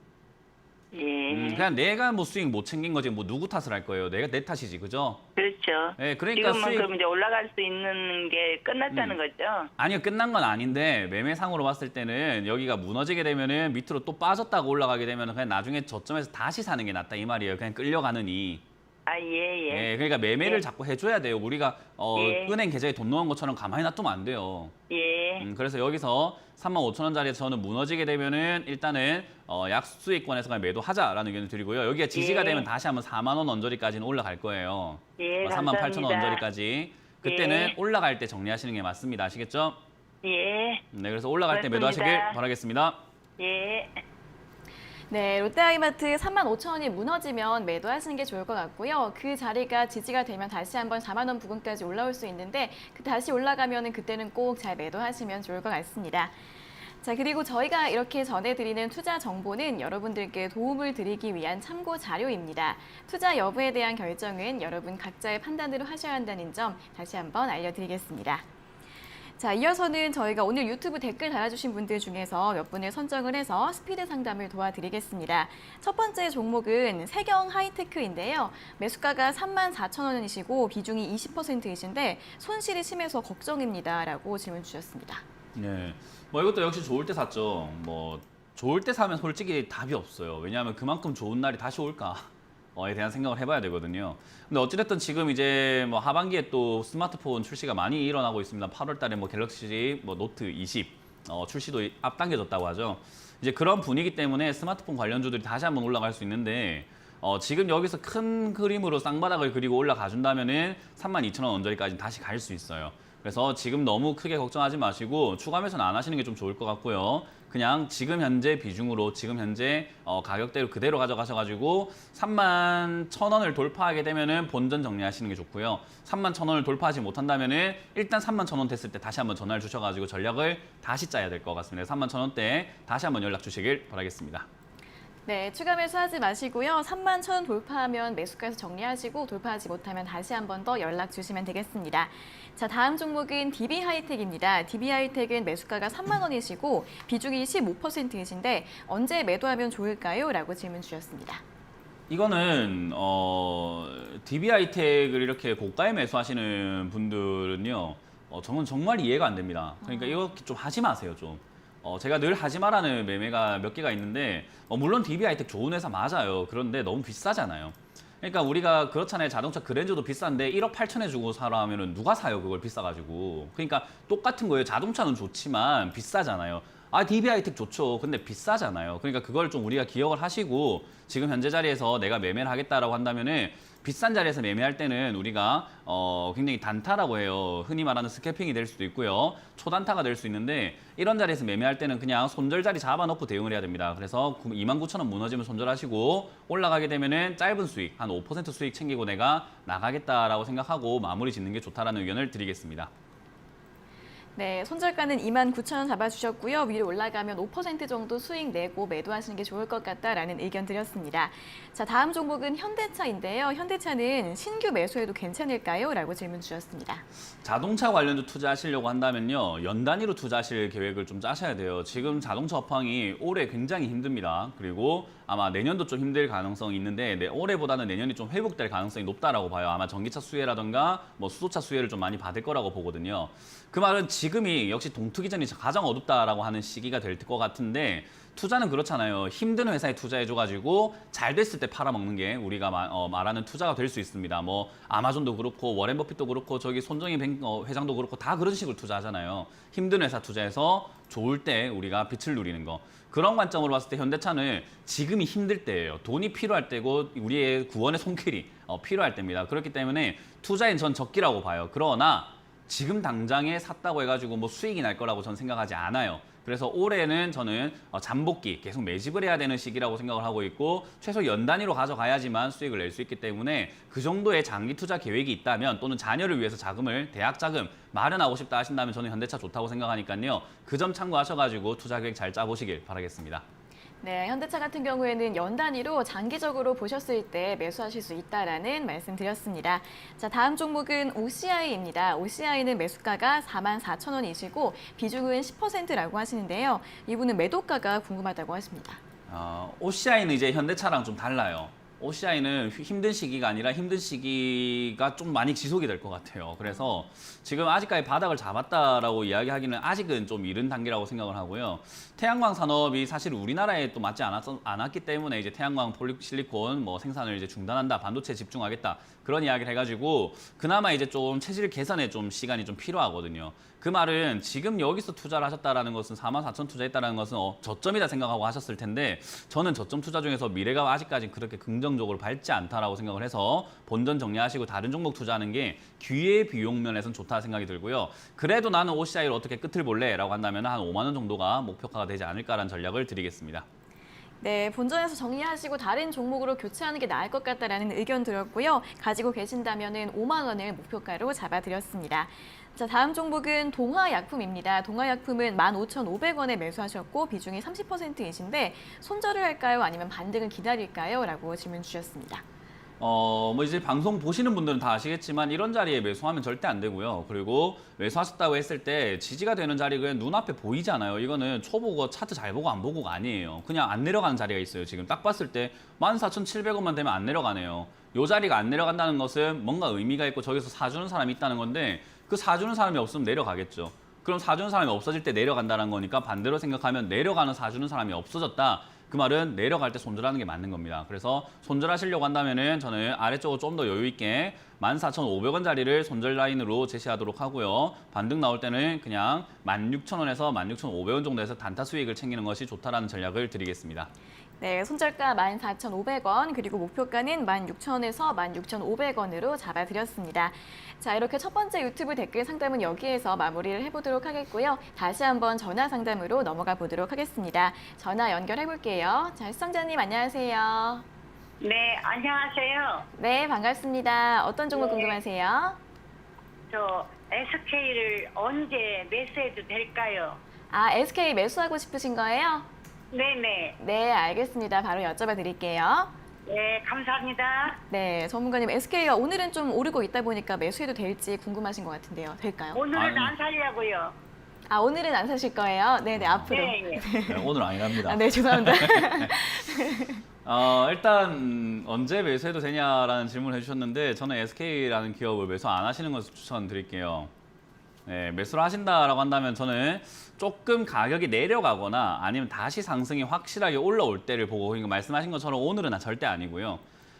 예. 그냥 내가 뭐 수익 못 챙긴 거지 뭐 누구 탓을 할 거예요. 내 탓이지, 그죠? 그렇죠. 네, 그러니까 지금은 그럼 이제 올라갈 수 있는 게 끝났다는 거죠? 아니요, 끝난 건 아닌데 매매상으로 봤을 때는 여기가 무너지게 되면은 밑으로 또 빠졌다가 올라가게 되면은 그냥 나중에 저점에서 다시 사는 게 낫다 이 말이에요. 그냥 끌려가느니. 아, 예, 예. 네, 그러니까 매매를 예. 자꾸 해줘야 돼요. 우리가 예. 은행 계좌에 돈 넣은 것처럼 가만히 놔두면 안 돼요. 예. 그래서 여기서 35,000원짜리에서 저는 무너지게 되면은 일단은 약수익권에서 그냥 매도하자라는 의견을 드리고요. 여기가 지지가 예. 되면 다시 한번 4만 원 언저리까지는 올라갈 거예요. 예, 38,000원 감사합니다. 언저리까지. 그때는 예. 올라갈 때 정리하시는 게 맞습니다. 아시겠죠? 예. 네, 그래서 올라갈 때 고맙습니다. 매도하시길 바라겠습니다. 예. 네, 롯데하이마트 35,000원이 무너지면 매도하시는 게 좋을 것 같고요. 그 자리가 지지가 되면 다시 한번 4만 원 부근까지 올라올 수 있는데 다시 올라가면 그때는 꼭 잘 매도하시면 좋을 것 같습니다. 자, 그리고 저희가 이렇게 전해드리는 투자 정보는 여러분들께 도움을 드리기 위한 참고 자료입니다. 투자 여부에 대한 결정은 여러분 각자의 판단으로 하셔야 한다는 점 다시 한번 알려드리겠습니다. 자, 이어서는 저희가 오늘 유튜브 댓글 달아주신 분들 중에서 몇 분을 선정을 해서 스피드 상담을 도와드리겠습니다. 첫 번째 종목은 세경 하이테크인데요. 매수가가 34,000원이시고 비중이 20%이신데 손실이 심해서 걱정입니다. 라고 질문 주셨습니다. 네, 뭐 이것도 역시 좋을 때 샀죠. 뭐 좋을 때 사면 솔직히 답이 없어요. 왜냐하면 그만큼 좋은 날이 다시 올까? 에 대한 생각을 해봐야 되거든요. 근데 어찌됐든 지금 이제 뭐 하반기에 또 스마트폰 출시가 많이 일어나고 있습니다. 8월달에 뭐 갤럭시 뭐 노트 20 출시도 앞당겨졌다고 하죠. 이제 그런 분위기 때문에 스마트폰 관련주들이 다시 한번 올라갈 수 있는데 지금 여기서 큰 그림으로 쌍바닥을 그리고 올라가 준다면은 32,000원 언저리까지 다시 갈 수 있어요. 그래서 지금 너무 크게 걱정하지 마시고 추가 매수는 안 하시는 게 좀 좋을 것 같고요. 그냥 지금 현재 비중으로 지금 현재 가격대로 그대로 가져가셔가지고 31,000원을 돌파하게 되면은 본전 정리하시는 게 좋고요. 31,000원을 돌파하지 못한다면은 일단 31,000원 됐을 때 다시 한번 전화를 주셔가지고 전략을 다시 짜야 될 것 같습니다. 31,000원대 다시 한번 연락 주시길 바라겠습니다. 네, 추가 매수하지 마시고요. 31,000원 돌파하면 매수가에서 정리하시고 돌파하지 못하면 다시 한 번 더 연락 주시면 되겠습니다. 자, 다음 종목은 DB하이텍입니다. DB하이텍은 매수가가 3만 원이시고 비중이 15%이신데 언제 매도하면 좋을까요? 라고 질문 주셨습니다. 이거는 DB하이텍을 이렇게 고가에 매수하시는 분들은요, 저는 정말 이해가 안 됩니다. 그러니까 이거 좀 하지 마세요, 좀. 제가 늘 하지 말라는 매매가 몇 개가 있는데, 물론 DB하이텍 좋은 회사 맞아요. 그런데 너무 비싸잖아요. 그러니까 우리가 그렇잖아요. 자동차 그랜저도 비싼데 1억 8천에 주고 사라 하면은 누가 사요? 그걸 비싸가지고. 그러니까 똑같은 거예요. 자동차는 좋지만 비싸잖아요. 아, DB하이텍 좋죠. 근데 비싸잖아요. 그러니까 그걸 좀 우리가 기억을 하시고 지금 현재 자리에서 내가 매매를 하겠다라고 한다면은 비싼 자리에서 매매할 때는 우리가 굉장히 단타라고 해요. 흔히 말하는 스캐핑이 될 수도 있고요. 초단타가 될 수 있는데 이런 자리에서 매매할 때는 그냥 손절 자리 잡아놓고 대응을 해야 됩니다. 그래서 29,000원 무너지면 손절하시고 올라가게 되면은 짧은 수익, 한 5% 수익 챙기고 내가 나가겠다라고 생각하고 마무리 짓는 게 좋다라는 의견을 드리겠습니다. 네, 손절가는 29,000원 잡아주셨고요. 위로 올라가면 5% 정도 수익 내고 매도하시는 게 좋을 것 같다라는 의견 드렸습니다. 자, 다음 종목은 현대차인데요. 현대차는 신규 매수해도 괜찮을까요? 라고 질문 주셨습니다. 자동차 관련주 투자하시려고 한다면요. 연 단위로 투자하실 계획을 좀 짜셔야 돼요. 지금 자동차 업황이 올해 굉장히 힘듭니다. 그리고 아마 내년도 좀 힘들 가능성이 있는데 올해보다는 내년이 좀 회복될 가능성이 높다라고 봐요. 아마 전기차 수혜라든가 뭐 수소차 수혜를 좀 많이 받을 거라고 보거든요. 그 말은 지금이 역시 동투기 전이 가장 어둡다라고 하는 시기가 될 것 같은데 투자는 그렇잖아요. 힘든 회사에 투자해줘가지고 잘 됐을 때 팔아먹는 게 우리가 말하는 투자가 될 수 있습니다. 뭐 아마존도 그렇고 워렌 버핏도 그렇고 저기 손정희 회장도 그렇고 다 그런 식으로 투자하잖아요. 힘든 회사 투자해서 좋을 때 우리가 빛을 누리는 거. 그런 관점으로 봤을 때 현대차는 지금이 힘들 때예요. 돈이 필요할 때고 우리의 구원의 손길이 필요할 때입니다. 그렇기 때문에 투자엔 전 적기라고 봐요. 그러나 지금 당장에 샀다고 해가지고 뭐 수익이 날 거라고 저는 생각하지 않아요. 그래서 올해는 저는 잠복기 계속 매집을 해야 되는 시기라고 생각을 하고 있고 최소 연 단위로 가져가야지만 수익을 낼 수 있기 때문에 그 정도의 장기 투자 계획이 있다면 또는 자녀를 위해서 자금을 대학 자금 마련하고 싶다 하신다면 저는 현대차 좋다고 생각하니까요. 그 점 참고하셔가지고 투자 계획 잘 짜보시길 바라겠습니다. 네, 현대차 같은 경우에는 연 단위로 장기적으로 보셨을 때 매수하실 수 있다라는 말씀 드렸습니다. 자, 다음 종목은 OCI입니다. OCI는 매수가가 44,000원이시고 비중은 10%라고 하시는데요. 이분은 매도가가 궁금하다고 하십니다. OCI는 이제 현대차랑 좀 달라요. OCI는 힘든 시기가 아니라 힘든 시기가 좀 많이 지속이 될 것 같아요. 그래서 지금 아직까지 바닥을 잡았다라고 이야기하기는 아직은 좀 이른 단계라고 생각을 하고요. 태양광 산업이 사실 우리나라에 또 맞지 않았기 때문에 이제 태양광 폴리실리콘 뭐 생산을 이제 중단한다, 반도체에 집중하겠다 그런 이야기를 해가지고 그나마 이제 좀 체질 개선에 좀 시간이 좀 필요하거든요. 그 말은 지금 여기서 투자를 하셨다라는 것은 44,000 투자했다라는 것은 저점이다 생각하고 하셨을 텐데 저는 저점 투자 중에서 미래가 아직까지 그렇게 긍정적으로 밝지 않다라고 생각을 해서 본전 정리하시고 다른 종목 투자하는 게 기회 비용 면에서는 좋다 생각이 들고요. 그래도 나는 OCI를 어떻게 끝을 볼래라고 한다면 한 5만 원 정도가 목표가가 되지 않을까라는 전략을 드리겠습니다. 네, 본전에서 정리하시고 다른 종목으로 교체하는 게 나을 것 같다라는 의견 들었고요. 가지고 계신다면은 5만 원을 목표가로 잡아드렸습니다. 자, 다음 종목은 동화약품입니다. 동화약품은 15,500원에 매수하셨고 비중이 30%이신데 손절을 할까요? 아니면 반등을 기다릴까요? 라고 질문 주셨습니다. 뭐 이제 방송 보시는 분들은 다 아시겠지만 이런 자리에 매수하면 절대 안 되고요. 그리고 매수하셨다고 했을 때 지지가 되는 자리가 그냥 눈앞에 보이잖아요. 이거는 초보고 차트 잘 보고 안 보고가 아니에요. 그냥 안 내려가는 자리가 있어요. 지금 딱 봤을 때 14,700원만 되면 안 내려가네요. 이 자리가 안 내려간다는 것은 뭔가 의미가 있고 저기서 사주는 사람이 있다는 건데 그 사주는 사람이 없으면 내려가겠죠. 그럼 사주는 사람이 없어질 때 내려간다는 거니까 반대로 생각하면 내려가는 사주는 사람이 없어졌다. 그 말은 내려갈 때 손절하는 게 맞는 겁니다. 그래서 손절하시려고 한다면은 저는 아래쪽으로 좀 더 여유 있게 14,500원짜리를 손절 라인으로 제시하도록 하고요. 반등 나올 때는 그냥 16,000원에서 16,500원 정도에서 단타 수익을 챙기는 것이 좋다라는 전략을 드리겠습니다. 네, 손절가 14,500원 그리고 목표가는 16,000원에서 16,500원으로 잡아드렸습니다. 자, 이렇게 첫 번째 유튜브 댓글 상담은 여기에서 마무리를 해보도록 하겠고요. 다시 한번 전화 상담으로 넘어가 보도록 하겠습니다. 전화 연결해 볼게요. 자, 시청자님 안녕하세요. 네, 안녕하세요. 네, 반갑습니다. 어떤 종목 네. 궁금하세요? 저 SK를 언제 매수해도 될까요? 아, SK 매수하고 싶으신 거예요? 네네. 네, 알겠습니다. 바로 여쭤봐 드릴게요. 네, 감사합니다. 네, 전문가님 SK가 오늘은 좀 오르고 있다 보니까 매수해도 될지 궁금하신 것 같은데요. 될까요? 오늘은 안 살려고요. 아, 오늘은 안 사실 거예요? 네네, 앞으로. 네, 예. 네, 오늘 아니랍니다. 아, 네, 죄송합니다. 일단 언제 매수해도 되냐라는 질문을 해주셨는데 저는 SK라는 기업을 매수 안 하시는 것을 추천드릴게요. 네, 매수를 하신다라고 한다면 저는 조금 가격이 내려가거나 아니면 다시 상승이 확실하게 올라올 때를 보고 그러니까 말씀하신 것처럼 오늘은 절대 아니고요.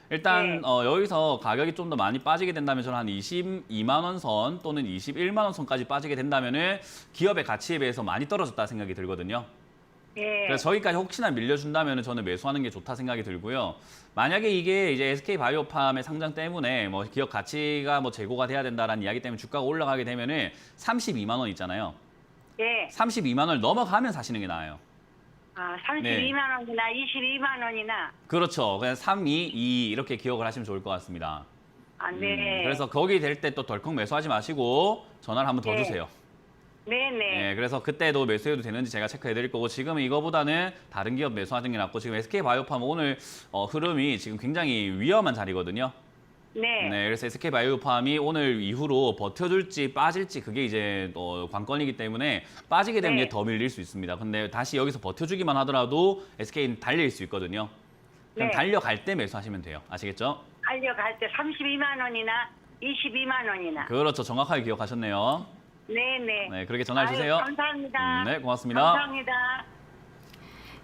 일단 네. 여기서 가격이 좀 더 많이 빠지게 된다면 저는 한 22만 원 선 또는 21만 원 선까지 빠지게 된다면은 기업의 가치에 비해서 많이 떨어졌다 생각이 들거든요. 예. 그래서 저기까지 혹시나 밀려준다면 저는 매수하는 게 좋다 생각이 들고요. 만약에 이게 이제 SK 바이오팜의 상장 때문에 뭐 기업 가치가 뭐 재고가 돼야 된다라는 이야기 때문에 주가가 올라가게 되면은 32만 원 있잖아요. 예. 32만 원을 넘어가면 사시는 게 나아요. 아, 32만 원이나 22만 원이나. 그렇죠. 그냥 3, 2, 2 이렇게 기억을 하시면 좋을 것 같습니다. 아, 네. 그래서 거기 될 때 또 덜컥 매수하지 마시고 전화를 한번 더 네. 주세요. 네네. 네, 그래서 그때도 매수해도 되는지 제가 체크해 드릴 거고 지금은 이거보다는 다른 기업 매수하는 게 낫고 지금 SK 바이오팜 오늘 흐름이 지금 굉장히 위험한 자리거든요. 네. 네, 그래서 SK 바이오팜이 오늘 이후로 버텨줄지 빠질지 그게 이제 관건이기 때문에 빠지게 되면 네. 이제 더 밀릴 수 있습니다. 근데 다시 여기서 버텨주기만 하더라도 SK는 달릴 수 있거든요. 그럼 네. 달려갈 때 매수하시면 돼요. 아시겠죠? 달려갈 때 32만 원이나 22만 원이나. 그렇죠. 정확하게 기억하셨네요. 네네. 네, 그렇게 전화 아유, 주세요. 감사합니다. 네, 고맙습니다. 감사합니다.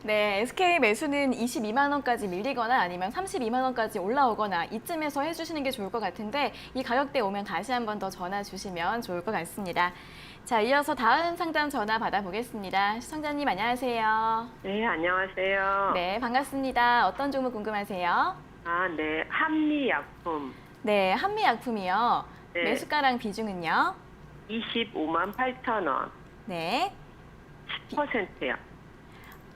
네, SK 매수는 22만 원까지 밀리거나 아니면 32만 원까지 올라오거나 이쯤에서 해주시는 게 좋을 것 같은데 이 가격대 오면 다시 한 번 더 전화 주시면 좋을 것 같습니다. 자, 이어서 다음 상담 전화 받아보겠습니다. 시청자님 안녕하세요. 네, 안녕하세요. 네, 반갑습니다. 어떤 종목 궁금하세요? 아, 네. 한미약품 네, 한미약품이요. 네. 매수가랑 비중은요? 25만 8천 원. 네, 10%요.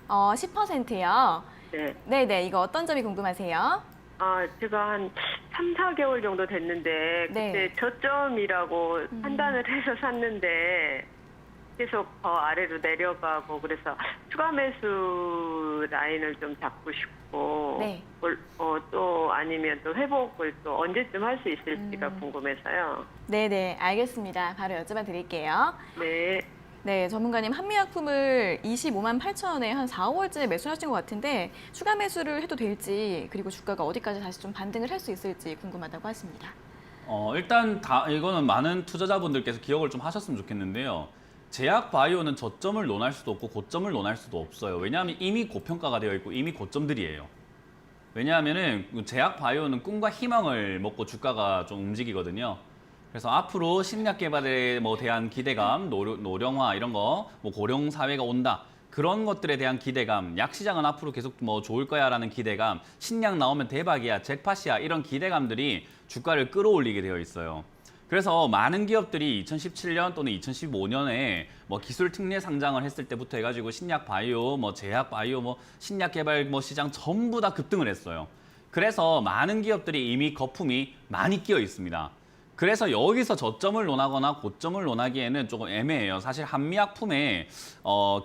10%요. 네. 네네, 이거 어떤 점이 궁금하세요? 아, 제가 한 3, 4개월 정도 됐는데 네. 그때 저점이라고 판단을 해서 샀는데 계속 더 아래로 내려가고 그래서 추가 매수 라인을 좀 잡고 싶고 네. 또 아니면 또 회복을 또 언제쯤 할 수 있을지가 궁금해서요. 네네, 알겠습니다. 바로 여쭤봐 드릴게요. 네. 네, 전문가님 한미약품을 25만 8천 원에 한 4, 5월쯤에 매수하신 것 같은데 추가 매수를 해도 될지 그리고 주가가 어디까지 다시 좀 반등을 할 수 있을지 궁금하다고 하십니다. 일단 이거는 많은 투자자분들께서 기억을 좀 하셨으면 좋겠는데요. 제약 바이오는 저점을 논할 수도 없고 고점을 논할 수도 없어요. 왜냐하면 이미 고평가가 되어 있고 이미 고점들이에요. 왜냐하면은 제약 바이오는 꿈과 희망을 먹고 주가가 좀 움직이거든요. 그래서 앞으로 신약 개발에 대한 기대감, 노령화 이런 거, 고령 사회가 온다. 그런 것들에 대한 기대감, 약 시장은 앞으로 계속 좋을 거야라는 기대감, 신약 나오면 대박이야, 잭팟이야 이런 기대감들이 주가를 끌어올리게 되어 있어요. 그래서 많은 기업들이 2017년 또는 2015년에 기술 특례 상장을 했을 때부터 해가지고 신약 바이오, 제약 바이오, 신약 개발 시장 전부 다 급등을 했어요. 그래서 많은 기업들이 이미 거품이 많이 끼어 있습니다. 그래서 여기서 저점을 논하거나 고점을 논하기에는 조금 애매해요. 사실 한미약품의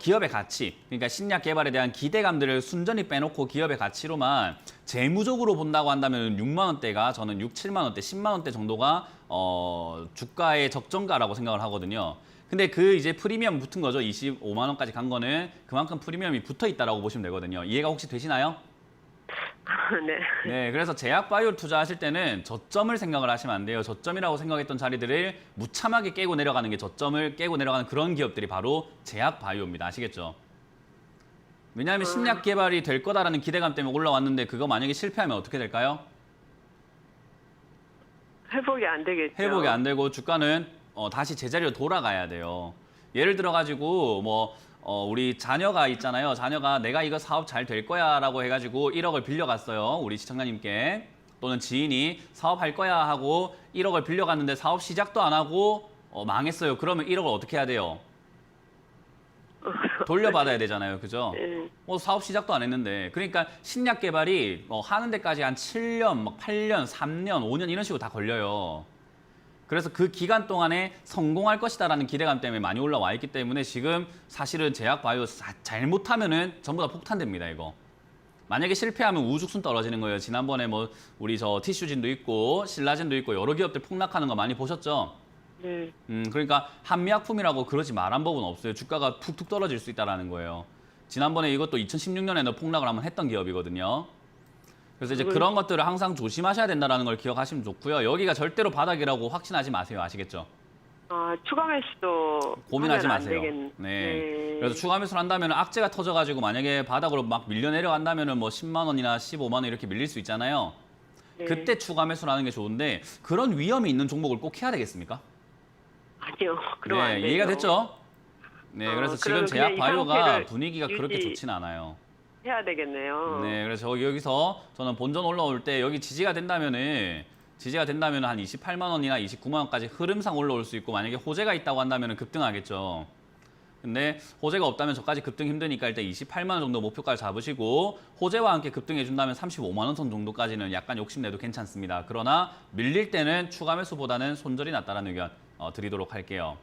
기업의 가치, 그러니까 신약 개발에 대한 기대감들을 순전히 빼놓고 기업의 가치로만 재무적으로 본다고 한다면 6만 원대가 저는 6, 7만 원대, 10만 원대 정도가 주가의 적정가라고 생각을 하거든요. 근데 그 이제 프리미엄 붙은 거죠. 25만 원까지 간 거는 그만큼 프리미엄이 붙어 있다라고 보시면 되거든요. 이해가 혹시 되시나요? 네. 네, 그래서 제약 바이오 투자하실 때는 저점을 생각을 하시면 안 돼요. 저점이라고 생각했던 자리들을 무참하게 깨고 내려가는 게 저점을 깨고 내려가는 그런 기업들이 바로 제약 바이오입니다. 아시겠죠? 왜냐하면 신약 개발이 될 거다라는 기대감 때문에 올라왔는데 그거 만약에 실패하면 어떻게 될까요? 회복이 안 되겠죠. 회복이 안 되고 주가는 다시 제자리로 돌아가야 돼요. 예를 들어 가지고 우리 자녀가 있잖아요. 자녀가 내가 이거 사업 잘 될 거야 라고 해가지고 1억을 빌려갔어요. 우리 시청자님께. 또는 지인이 사업할 거야 하고 1억을 빌려갔는데 사업 시작도 안 하고 망했어요. 그러면 1억을 어떻게 해야 돼요? 돌려받아야 되잖아요. 그죠? 사업 시작도 안 했는데. 그러니까 신약 개발이 하는 데까지 한 7년, 8년, 3년, 5년 이런 식으로 다 걸려요. 그래서 그 기간 동안에 성공할 것이다라는 기대감 때문에 많이 올라와 있기 때문에 지금 사실은 제약 바이오 잘못하면은 전부 다 폭탄됩니다, 이거. 만약에 실패하면 우죽순 떨어지는 거예요. 지난번에 우리 티슈진도 있고 신라젠도 있고 여러 기업들 폭락하는 거 많이 보셨죠? 네. 그러니까 한미약품이라고 그러지 말한 법은 없어요. 주가가 툭툭 떨어질 수 있다라는 거예요. 지난번에 이것도 2016년에 폭락을 한번 했던 기업이거든요. 그래서 이제 그런 것들을 항상 조심하셔야 된다는 걸 기억하시면 좋고요. 여기가 절대로 바닥이라고 확신하지 마세요. 아시겠죠? 추가 매수도 고민하지 하면 안 마세요. 되겠- 네. 그래서 추가 매수를 한다면 악재가 터져가지고 만약에 바닥으로 막 밀려 내려간다면은 뭐 10만 원이나 15만 원 이렇게 밀릴 수 있잖아요. 네. 그때 추가 매수를 하는 게 좋은데 그런 위험이 있는 종목을 꼭 해야 되겠습니까? 아니요. 그럼 안 네, 되죠. 이해가 됐죠? 네, 그래서 지금 그러면 제약 그냥 이 바이오가 상태를 분위기가 그렇게 유지- 좋지는 않아요. 해야 되겠네요. 네, 그래서 여기서 저는 본전 올라올 때 여기 지지가 된다면은 한 28만 원이나 29만 원까지 흐름상 올라올 수 있고 만약에 호재가 있다고 한다면은 급등하겠죠. 근데 호재가 없다면 저까지 급등 힘드니까 일단 28만 원 정도 목표가를 잡으시고 호재와 함께 급등해 준다면 35만 원 선 정도까지는 약간 욕심내도 괜찮습니다. 그러나 밀릴 때는 추가 매수보다는 손절이 낫다라는 의견 드리도록 할게요.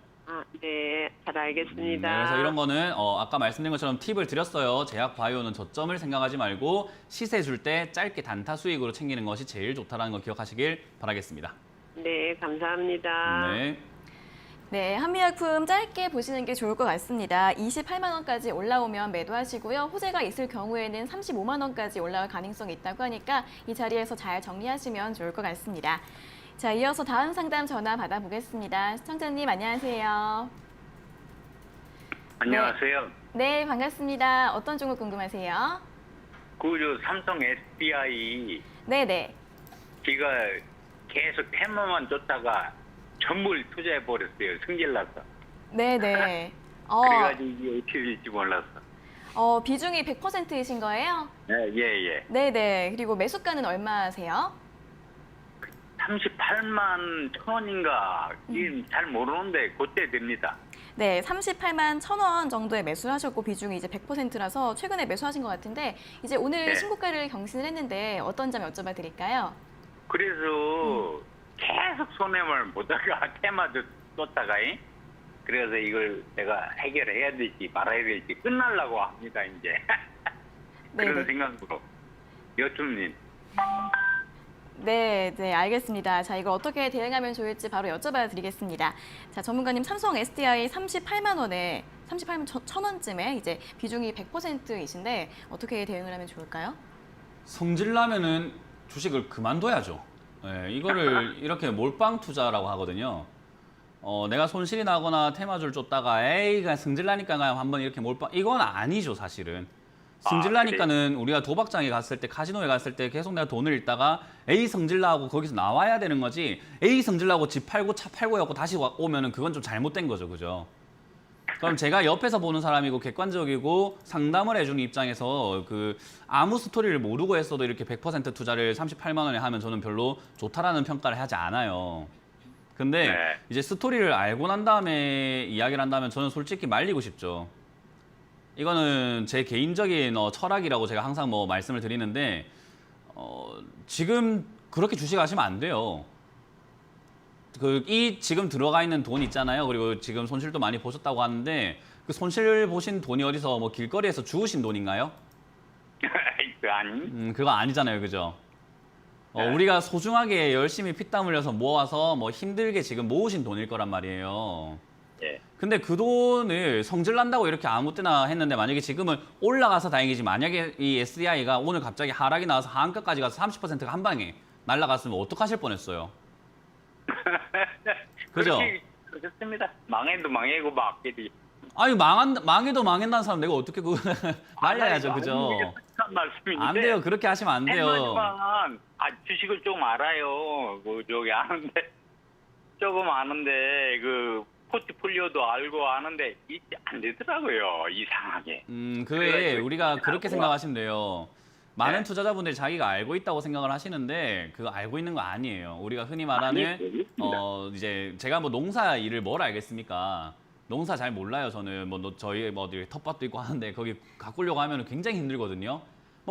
네. 잘 알겠습니다. 네, 그래서 이런 거는 아까 말씀드린 것처럼 팁을 드렸어요. 제약 바이오는 저점을 생각하지 말고 시세 줄 때 짧게 단타 수익으로 챙기는 것이 제일 좋다라는 거 기억하시길 바라겠습니다. 네, 감사합니다. 네. 네, 한미약품 짧게 보시는 게 좋을 것 같습니다. 28만 원까지 올라오면 매도하시고요. 호재가 있을 경우에는 35만 원까지 올라올 가능성이 있다고 하니까 이 자리에서 잘 정리하시면 좋을 것 같습니다. 자, 이어서 다음 상담 전화 받아보겠습니다. 시청자님 안녕하세요. 안녕하세요. 네, 반갑습니다. 어떤 종목 궁금하세요? 그 삼성 SDI 네네. 제가 계속 테마만 쫓다가 전부를 투자해 버렸어요. 승질나서. 네네. 그래가지고 이게 어떻게 될지 몰랐어. 비중이 100%이신 거예요? 예. 네네. 그리고 매수가는 얼마세요? 38만 천 원인가 잘 모르는데 그때 됩니다. 네, 38만 1,000원 정도에 매수를 하셨고 비중이 이제 100%라서 최근에 매수하신 것 같은데 이제 오늘 네. 신고가를 경신을 했는데 어떤 점 여쭤봐 드릴까요? 그래서 계속 손해를 보다가 테마도 쫓다가 그래서 이걸 내가 해결해야 될지 말아야 될지 끝날라고 합니다 이제. 그런 네네. 생각으로 여쭙님. 네, 알겠습니다. 자, 이걸 어떻게 대응하면 좋을지 바로 여쭤봐 드리겠습니다. 자, 전문가님 삼성 SDI 38만 원에 38만 1,000원쯤에 이제 비중이 100%이신데 어떻게 대응을 하면 좋을까요? 성질나면은 주식을 그만둬야죠. 네, 이거를 이렇게 몰빵 투자라고 하거든요. 내가 손실이 나거나 테마줄 쫓다가 그냥 승질나니까 그냥 한번 이렇게 몰빵 이건 아니죠 사실은. 승질나니까는 우리가 도박장에 갔을 때 카지노에 갔을 때 계속 내가 돈을 잃다가 A 성질나고 거기서 나와야 되는 거지 A 성질나고 집 팔고 차 팔고 해갖고 다시 오면은 그건 좀 잘못된 거죠, 그죠? 그럼 제가 옆에서 보는 사람이고 객관적이고 상담을 해주는 입장에서 아무 스토리를 모르고 했어도 이렇게 100% 투자를 38만 원에 하면 저는 별로 좋다라는 평가를 하지 않아요. 근데 네. 이제 스토리를 알고 난 다음에 이야기를 한다면 저는 솔직히 말리고 싶죠. 이거는 제 개인적인 철학이라고 제가 항상 말씀을 드리는데 지금 그렇게 주식하시면 안 돼요. 이 지금 들어가 있는 돈 있잖아요. 그리고 지금 손실도 많이 보셨다고 하는데 그 손실 보신 돈이 어디서 길거리에서 주우신 돈인가요? 아니. 그거 아니잖아요, 그죠? 네. 우리가 소중하게 열심히 피땀 흘려서 모아서 힘들게 지금 모으신 돈일 거란 말이에요. 예. 근데 그 돈을 성질 난다고 이렇게 아무 때나 했는데 만약에 지금은 올라가서 다행이지 만약에 이 SDI가 오늘 갑자기 하락이 나와서 하한가까지 가서 30%가 한 방에 날아갔으면 어떡하실 뻔했어요. 그죠? 그렇습니다. 망해도 망해고 막겠지. 아니 망해도 망했다는 사람 내가 어떻게 말려야죠, 그죠? 말씀인데. 안 돼요. 그렇게 하시면 안 돼요. 하지만 주식을 좀 알아요. 저기 아는데 조금 아는데 포트폴리오도 알고 아는데 이게 안 되더라고요. 이상하게. 그게 그래가지고 우리가 그렇게 생각하시면 돼요. 많은 네. 투자자분들이 자기가 알고 있다고 생각을 하시는데 그거 알고 있는 거 아니에요. 우리가 흔히 말하는 아니에요. 이제 제가 농사 일을 뭘 알겠습니까? 농사 잘 몰라요. 저는 저희 어디 텃밭도 있고 하는데 거기 가꾸려고 하면 굉장히 힘들거든요.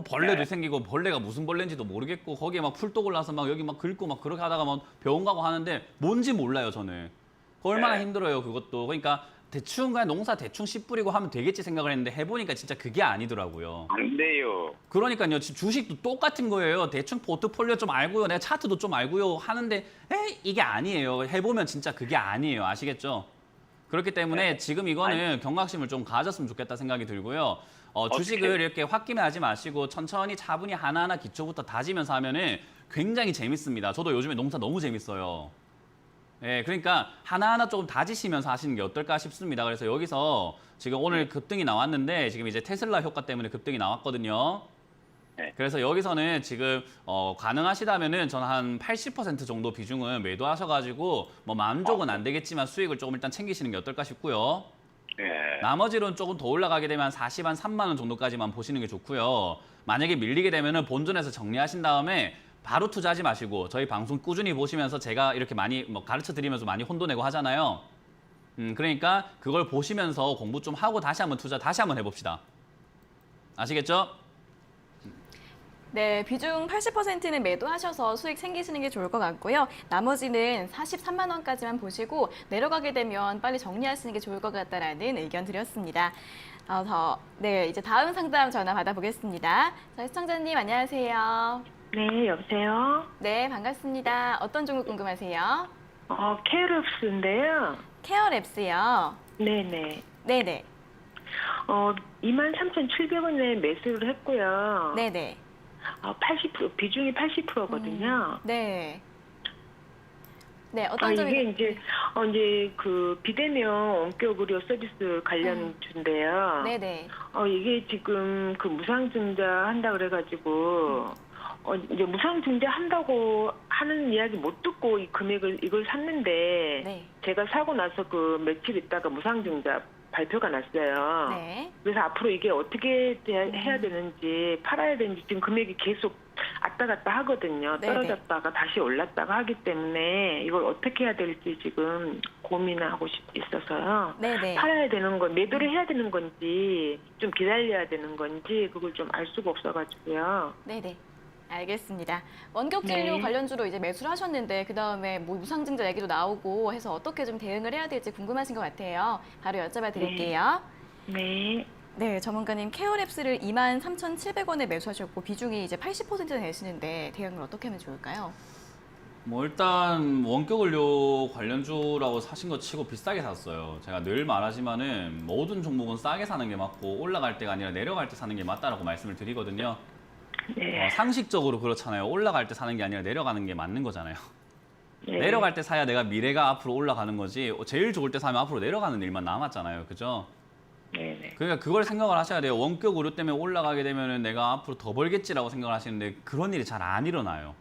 벌레도 네. 생기고 벌레가 무슨 벌레인지도 모르겠고 거기에 풀도 골라서 여기 긁고 그렇게 하다가 병원 가고 하는데 뭔지 몰라요. 저는 얼마나 네. 힘들어요. 그것도 그러니까 대충 그냥 농사 대충 씨 뿌리고 하면 되겠지 생각을 했는데 해보니까 진짜 그게 아니더라고요. 안 돼요. 그러니까요. 주식도 똑같은 거예요. 대충 포트폴리오 좀 알고요. 내가 차트도 좀 알고요. 하는데 이게 아니에요. 해보면 진짜 그게 아니에요. 아시겠죠? 그렇기 때문에 지금 이거는 경각심을 좀 가졌으면 좋겠다 생각이 들고요. 주식을 이렇게 홧김에 하지 마시고 천천히 차분히 하나하나 기초부터 다지면서 하면은 굉장히 재밌습니다. 저도 요즘에 농사 너무 재밌어요. 예, 그러니까 하나하나 조금 다지시면서 하시는 게 어떨까 싶습니다. 그래서 여기서 지금 오늘 급등이 나왔는데 지금 이제 테슬라 효과 때문에 급등이 나왔거든요. 네. 그래서 여기서는 지금 가능하시다면은 저는 한 80% 정도 비중은 매도하셔가지고 뭐 만족은 안 되겠지만 수익을 조금 일단 챙기시는 게 어떨까 싶고요. 예. 나머지는 조금 더 올라가게 되면 40, 한 3만 원 정도까지만 보시는 게 좋고요. 만약에 밀리게 되면은 본전에서 정리하신 다음에 바로 투자하지 마시고 저희 방송 꾸준히 보시면서 제가 이렇게 많이 뭐 가르쳐 드리면서 많이 혼돈내고 하잖아요. 그러니까 그걸 보시면서 공부 좀 하고 다시 한번 다시 한번 해봅시다. 아시겠죠? 네, 비중 80%는 매도하셔서 수익 챙기시는 게 좋을 것 같고요. 나머지는 43만 원까지만 보시고 내려가게 되면 빨리 정리하시는 게 좋을 것 같다라는 의견 드렸습니다. 네, 이제 다음 상담 전화 받아보겠습니다. 자, 시청자님 안녕하세요. 네, 여보세요? 네, 반갑습니다. 어떤 종목 궁금하세요? 케어랩스인데요. 케어랩스요. 네네. 네네. 23,700원에 매수를 했고요. 네네. 80%, 비중이 80%거든요. 네. 네, 어떤 점이 이게 이제 그 비대면 원격 의료 서비스 관련 주인데요. 네네. 이게 지금 그 무상증자 한다 그래가지고 이제 무상증자 한다고 하는 이야기 못 듣고 이 금액을 이걸 샀는데 네. 제가 사고 나서 그 며칠 있다가 무상증자 발표가 났어요. 네. 그래서 앞으로 이게 어떻게 해야 되는지 팔아야 되는지 지금 금액이 계속 왔다 갔다 하거든요. 네네. 떨어졌다가 다시 올랐다가 하기 때문에 이걸 어떻게 해야 될지 지금 고민하고 있어서요. 네네. 팔아야 되는 건 매도를 해야 되는 건지 좀 기다려야 되는 건지 그걸 좀 알 수가 없어가지고요. 네네. 알겠습니다. 원격 진료 네. 관련주로 이제 매수를 하셨는데 그 다음에 뭐 무상증자 얘기도 나오고 해서 어떻게 좀 대응을 해야 될지 궁금하신 것 같아요. 바로 여쭤봐 드릴게요. 네. 네, 전문가님 케어랩스를 23,700원에 매수하셨고 비중이 이제 80%나 되시는데 대응을 어떻게 하면 좋을까요? 뭐 일단 원격 의료 관련주라고 사신 거 치고 비싸게 샀어요. 제가 늘 말하지만은 모든 종목은 싸게 사는 게 맞고 올라갈 때가 아니라 내려갈 때 사는 게 맞다라고 말씀을 드리거든요. 네. 상식적으로 그렇잖아요. 올라갈 때 사는 게 아니라 내려가는 게 맞는 거잖아요. 네. 내려갈 때 사야 내가 미래가 앞으로 올라가는 거지 제일 좋을 때 사면 앞으로 내려가는 일만 남았잖아요. 그죠? 네네. 그러니까 그걸 생각을 하셔야 돼요. 원격 의료 때문에 올라가게 되면은 내가 앞으로 더 벌겠지라고 생각을 하시는데 그런 일이 잘 안 일어나요.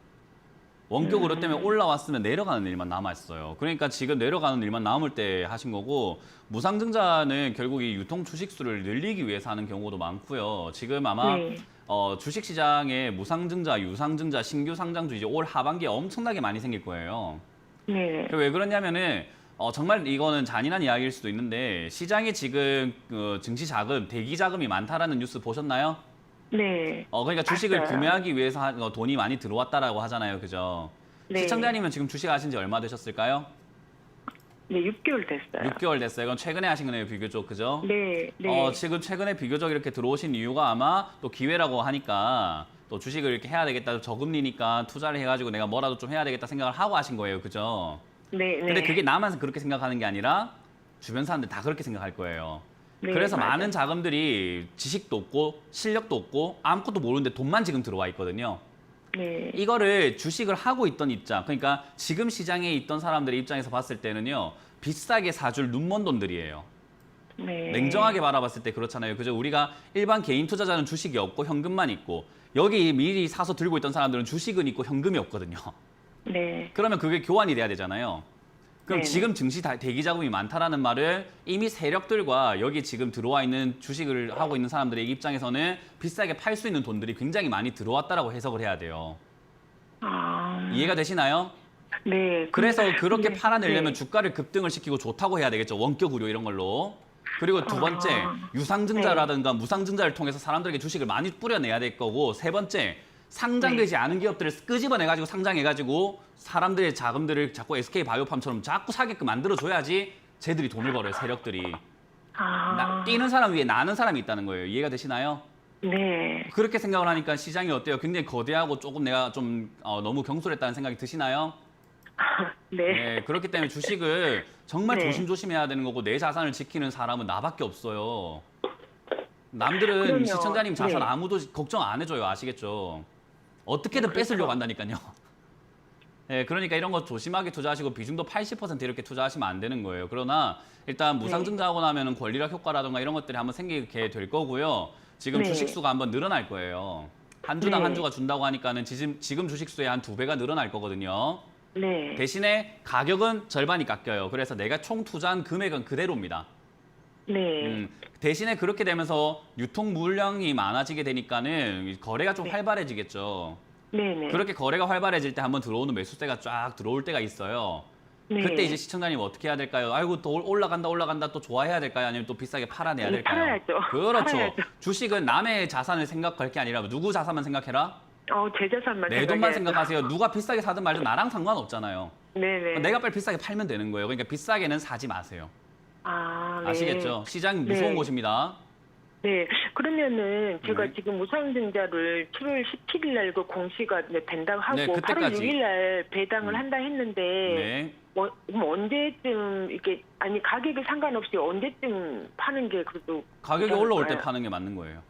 원격 의료 때문에 올라왔으면 내려가는 일만 남았어요. 그러니까 지금 내려가는 일만 남을 때 하신 거고 무상증자는 결국 이 유통 주식수를 늘리기 위해서 하는 경우도 많고요. 지금 아마 네. 주식시장에 무상증자, 유상증자, 신규 상장주 이제 올 하반기에 엄청나게 많이 생길 거예요. 네. 왜 그러냐면은 정말 이거는 잔인한 이야기일 수도 있는데 시장에 지금 증시 자금, 대기 자금이 많다라는 뉴스 보셨나요? 네. 그러니까 주식을 봤어요. 구매하기 위해서 돈이 많이 들어왔다라고 하잖아요, 그죠? 네. 시청자님은 지금 주식 하신 지 얼마 되셨을까요? 네, 6개월 됐어요. 6개월 됐어요. 그럼 최근에 하신 거네요, 비교적, 그죠? 네. 네. 지금 최근에 비교적 이렇게 들어오신 이유가 아마 또 기회라고 하니까 또 주식을 이렇게 해야 되겠다, 저금리니까 투자를 해가지고 내가 뭐라도 좀 해야 되겠다 생각을 하고 하신 거예요, 그죠? 네. 네. 근데 그게 나만 그렇게 생각하는 게 아니라 주변 사람들 다 그렇게 생각할 거예요. 네, 그래서 맞아요. 많은 자금들이 지식도 없고 실력도 없고 아무것도 모르는데 돈만 지금 들어와 있거든요. 네. 이거를 주식을 하고 있던 입장, 그러니까 지금 시장에 있던 사람들의 입장에서 봤을 때는요. 비싸게 사줄 눈먼 돈들이에요. 네. 냉정하게 바라봤을 때 그렇잖아요. 그죠? 우리가 일반 개인 투자자는 주식이 없고 현금만 있고 여기 미리 사서 들고 있던 사람들은 주식은 있고 현금이 없거든요. 네. 그러면 그게 교환이 돼야 되잖아요. 그럼 네네. 지금 증시 대기 자금이 많다라는 말을 이미 세력들과 여기 지금 들어와 있는 주식을 하고 있는 사람들의 입장에서는 비싸게 팔 수 있는 돈들이 굉장히 많이 들어왔다라고 해석을 해야 돼요. 이해가 되시나요? 네. 그래서 그렇게 네. 팔아내려면 네. 주가를 급등을 시키고 좋다고 해야 되겠죠. 원격 의료 이런 걸로. 그리고 두 번째, 유상증자라든가 무상증자를 통해서 사람들에게 주식을 많이 뿌려내야 될 거고, 세 번째, 상장되지 않은 기업들을 끄집어내가지고 상장해가지고 사람들의 자금들을 자꾸 SK바이오팜처럼 자꾸 사게끔 만들어줘야지 쟤들이 돈을 벌어요, 세력들이. 뛰는 사람 위에 나는 사람이 있다는 거예요. 이해가 되시나요? 네. 그렇게 생각을 하니까 시장이 어때요? 굉장히 거대하고 조금 내가 좀 너무 경솔했다는 생각이 드시나요? 네. 네, 그렇기 때문에 주식을 정말 네. 조심조심해야 되는 거고 내 자산을 지키는 사람은 나밖에 없어요. 남들은 그럼요. 시청자님 자산 네. 아무도 걱정 안 해줘요. 아시겠죠? 어떻게든 뺏으려고 한다니까요. 네, 그러니까 이런 거 조심하게 투자하시고 비중도 80% 이렇게 투자하시면 안 되는 거예요. 그러나 일단 무상증자하고 나면은 권리락 효과라든가 이런 것들이 한번 생기게 될 거고요. 지금 네. 주식수가 한번 늘어날 거예요. 한 주당 네. 한 주가 준다고 하니까는 지금 주식수의 한 2배가 늘어날 거거든요. 네. 대신에 가격은 절반이 깎여요. 그래서 내가 총 투자한 금액은 그대로입니다. 네. 대신에 그렇게 되면서 유통 물량이 많아지게 되니까는 거래가 좀 네. 활발해지겠죠. 네네. 그렇게 거래가 활발해질 때 한번 들어오는 매수세가 쫙 들어올 때가 있어요. 네. 그때 이제 시청자님 어떻게 해야 될까요? 아이고 또 올라간다 또 좋아해야 될까요? 아니면 또 비싸게 팔아내야 네, 될까요? 팔아야죠. 그렇죠. 팔아야죠. 주식은 남의 자산을 생각할 게 아니라 누구 자산만 생각해라? 제 자산만 내 돈만 생각해야죠. 생각하세요. 누가 비싸게 사든 말든 나랑 상관없잖아요. 네네. 내가 빨리 비싸게 팔면 되는 거예요. 그러니까 비싸게는 사지 마세요. 네. 아시겠죠? 시장 무서운 네. 곳입니다. 네. 그러면은 제가 네. 지금 무상증자를 7월 17일 날 그 공시가 된다고 하고 네, 8월 그때까지. 6일 날 배당을 한다 했는데 네. 그럼 언제쯤 이게 아니 가격에 상관없이 언제쯤 파는 게 그래도 가격이 올라올 때 괜찮을까요? 파는 게 맞는 거예요.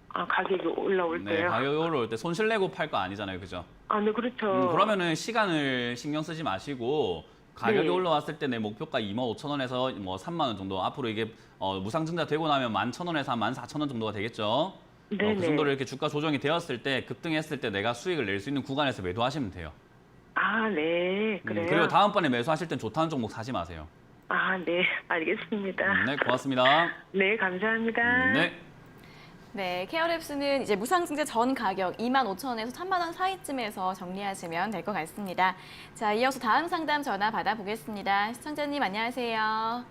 가격이 올라올 네, 때요? 가격이 올라올 때 손실 내고 팔 거 아니잖아요, 그죠? 네, 그렇죠. 그러면은 시간을 신경 쓰지 마시고 가격이 네. 올라왔을 때 내 목표가 25,000원에서 뭐 3만 원 정도 앞으로 이게 무상증자 되고 나면 11,000원에서 한 14,000원 정도가 되겠죠. 네네. 그 정도로 이렇게 주가 조정이 되었을 때 급등했을 때 내가 수익을 낼 수 있는 구간에서 매도하시면 돼요. 네. 그래요. 그리고 다음번에 매수하실 땐 좋다는 종목 사지 마세요. 네. 알겠습니다. 네, 고맙습니다. 네, 감사합니다. 네. 네, 케어랩스는 이제 무상증자 전 가격 25,000원에서 3만 원 사이쯤에서 정리하시면 될 것 같습니다. 자, 이어서 다음 상담 전화 받아보겠습니다. 시청자님 안녕하세요.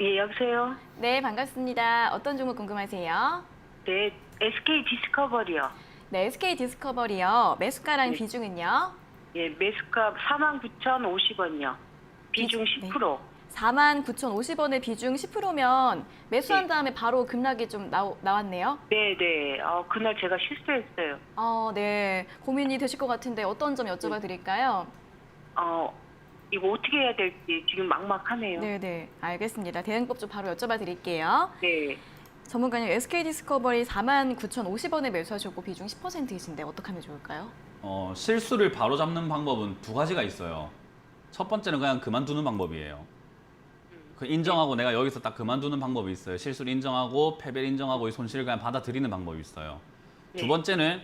예, 여보세요? 네, 반갑습니다. 어떤 종목 궁금하세요? 네, SK 디스커버리요. 네, SK 디스커버리요. 매수가랑 네. 비중은요? 예, 매수가 49,050원이요. 비중 네. 10%. 49,050원의 비중 10%면 매수한 네. 다음에 바로 급락이 좀 나왔네요. 네, 네. 그날 제가 실수했어요. 네. 고민이 되실 것 같은데 어떤 점 여쭤봐 드릴까요? 이거 어떻게 해야 될지 지금 막막하네요. 네, 알겠습니다. 대응법 좀 바로 여쭤봐 드릴게요. 네. 전문가님, SK 디스커버리 49,050원에 매수하셨고 비중 10%이신데 어떻게 하면 좋을까요? 실수를 바로 잡는 방법은 두 가지가 있어요. 첫 번째는 그냥 그만두는 방법이에요. 그 인정하고 내가 여기서 딱 그만두는 방법이 있어요. 실수를 인정하고 패배를 인정하고 이 손실을 그냥 받아들이는 방법이 있어요. 네. 두 번째는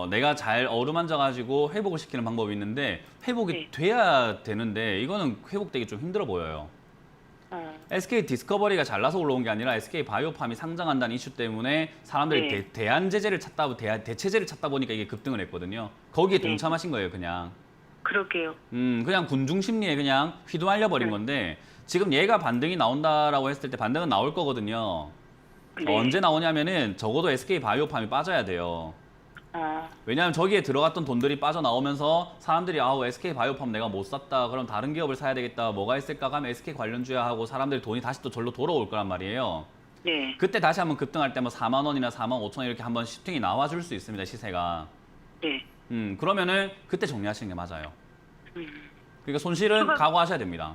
내가 잘 어루만져가지고 회복을 시키는 방법이 있는데 회복이 네. 돼야 되는데 이거는 회복되기 좀 힘들어 보여요. SK 디스커버리가 잘나서 올라온 게 아니라 SK 바이오팜이 상장한다는 이슈 때문에 사람들이 네. 대안제재를 대체제를 찾다 보니까 이게 급등을 했거든요. 거기에 네. 동참하신 거예요, 그냥. 그러게요. 그냥 군중 심리에 그냥 휘두알려 버린 건데 지금 얘가 반등이 나온다라고 했을 때 반등은 나올 거거든요. 네. 언제 나오냐면은 적어도 SK 바이오팜이 빠져야 돼요. 왜냐하면 저기에 들어갔던 돈들이 빠져나오면서 사람들이 SK 바이오팜 내가 못 샀다. 그럼 다른 기업을 사야 되겠다. 뭐가 있을까 하면 SK 관련주야 하고 사람들이 돈이 다시 또 절로 돌아올 거란 말이에요. 네. 그때 다시 한번 급등할 때 뭐 4만 원이나 4만 5천 원 이렇게 한번 시팅이 나와줄 수 있습니다. 시세가. 네. 그러면은 그때 정리하시는 게 맞아요. 그러니까 손실은 각오하셔야 됩니다.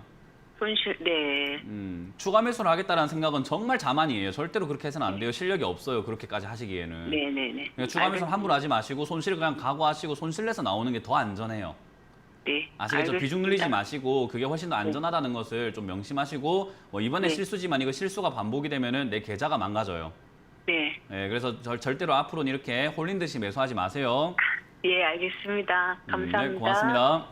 손실, 네. 추가 매수를 하겠다는 생각은 정말 자만이에요. 절대로 그렇게 해서는 안 돼요. 실력이 없어요. 그렇게까지 하시기에는. 네네네. 그러니까 추가 매수는 함부로 하지 마시고 손실을 그냥 각오하시고 손실 내서 나오는 게 더 안전해요. 네. 아시겠죠? 알겠습니다. 비중 늘리지 마시고 그게 훨씬 더 안전하다는 것을 좀 명심하시고 이번에 네. 실수지만 이거 실수가 반복이 되면은 내 계좌가 망가져요. 네. 네, 그래서 절대로 앞으로는 이렇게 홀린 듯이 매수하지 마세요. 예, 알겠습니다. 감사합니다. 네, 고맙습니다.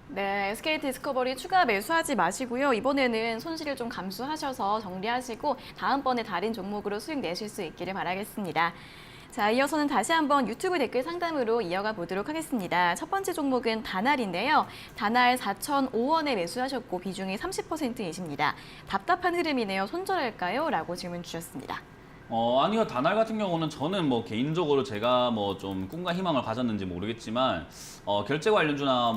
네, SK 디스커버리 추가 매수하지 마시고요. 이번에는 손실을 좀 감수하셔서 정리하시고 다음번에 다른 종목으로 수익 내실 수 있기를 바라겠습니다. 자, 이어서는 다시 한번 유튜브 댓글 상담으로 이어가 보도록 하겠습니다. 첫 번째 종목은 다날인데요. 다날 4,005원에 매수하셨고 비중이 30%이십니다. 답답한 흐름이네요. 손절할까요? 라고 질문 주셨습니다. 아니요. 다날 같은 경우는 저는 뭐 개인적으로 제가 뭐 좀 꿈과 희망을 가졌는지 모르겠지만 결제 관련주나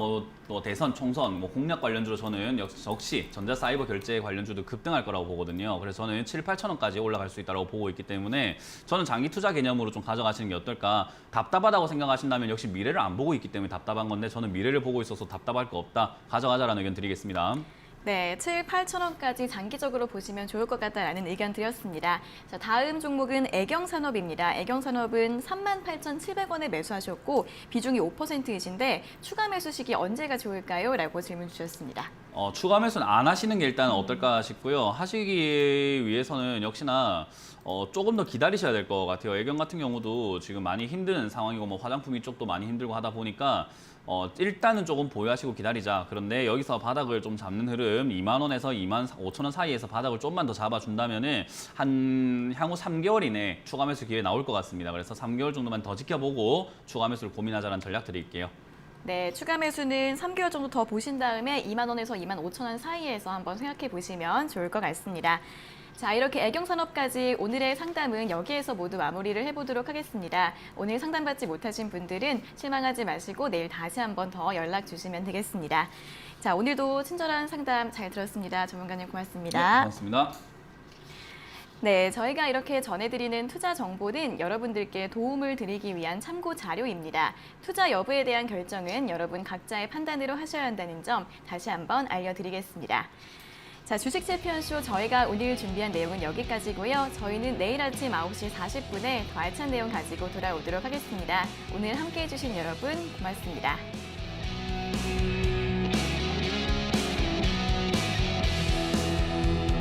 또 대선, 총선, 공략 관련주로 저는 역시 전자사이버 결제 관련주도 급등할 거라고 보거든요. 그래서 저는 7, 8천 원까지 올라갈 수 있다고 보고 있기 때문에 저는 장기 투자 개념으로 좀 가져가시는 게 어떨까. 답답하다고 생각하신다면 역시 미래를 안 보고 있기 때문에 답답한 건데 저는 미래를 보고 있어서 답답할 거 없다. 가져가자라는 의견 드리겠습니다. 네, 7, 8천 원까지 장기적으로 보시면 좋을 것 같다라는 의견 드렸습니다. 자, 다음 종목은 애경산업입니다. 애경산업은 38,700원에 매수하셨고 비중이 5%이신데 추가 매수 시기 언제가 좋을까요? 라고 질문 주셨습니다. 추가 매수는 안 하시는 게 일단 어떨까 싶고요. 하시기 위해서는 역시나 조금 더 기다리셔야 될 것 같아요. 애경 같은 경우도 지금 많이 힘든 상황이고 뭐 화장품 이쪽도 많이 힘들고 하다 보니까 일단은 조금 보유하시고 기다리자. 그런데 여기서 바닥을 좀 잡는 흐름 2만 원에서 2만 5천 원 사이에서 바닥을 좀만 더 잡아준다면은 한 향후 3개월 이내에 추가 매수 기회 나올 것 같습니다. 그래서 3개월 정도만 더 지켜보고 추가 매수를 고민하자는 전략 드릴게요. 네, 추가 매수는 3개월 정도 더 보신 다음에 2만 원에서 2만 5천 원 사이에서 한번 생각해 보시면 좋을 것 같습니다. 자, 이렇게 애경산업까지 오늘의 상담은 여기에서 모두 마무리를 해보도록 하겠습니다. 오늘 상담받지 못하신 분들은 실망하지 마시고 내일 다시 한번 더 연락 주시면 되겠습니다. 자, 오늘도 친절한 상담 잘 들었습니다. 전문가님 네, 고맙습니다. 고맙습니다. 네, 저희가 이렇게 전해드리는 투자 정보는 여러분들께 도움을 드리기 위한 참고 자료입니다. 투자 여부에 대한 결정은 여러분 각자의 판단으로 하셔야 한다는 점 다시 한번 알려드리겠습니다. 자, 주식 챔피언쇼 저희가 오늘 준비한 내용은 여기까지고요. 저희는 내일 아침 9시 40분에 더 알찬 내용 가지고 돌아오도록 하겠습니다. 오늘 함께해 주신 여러분 고맙습니다.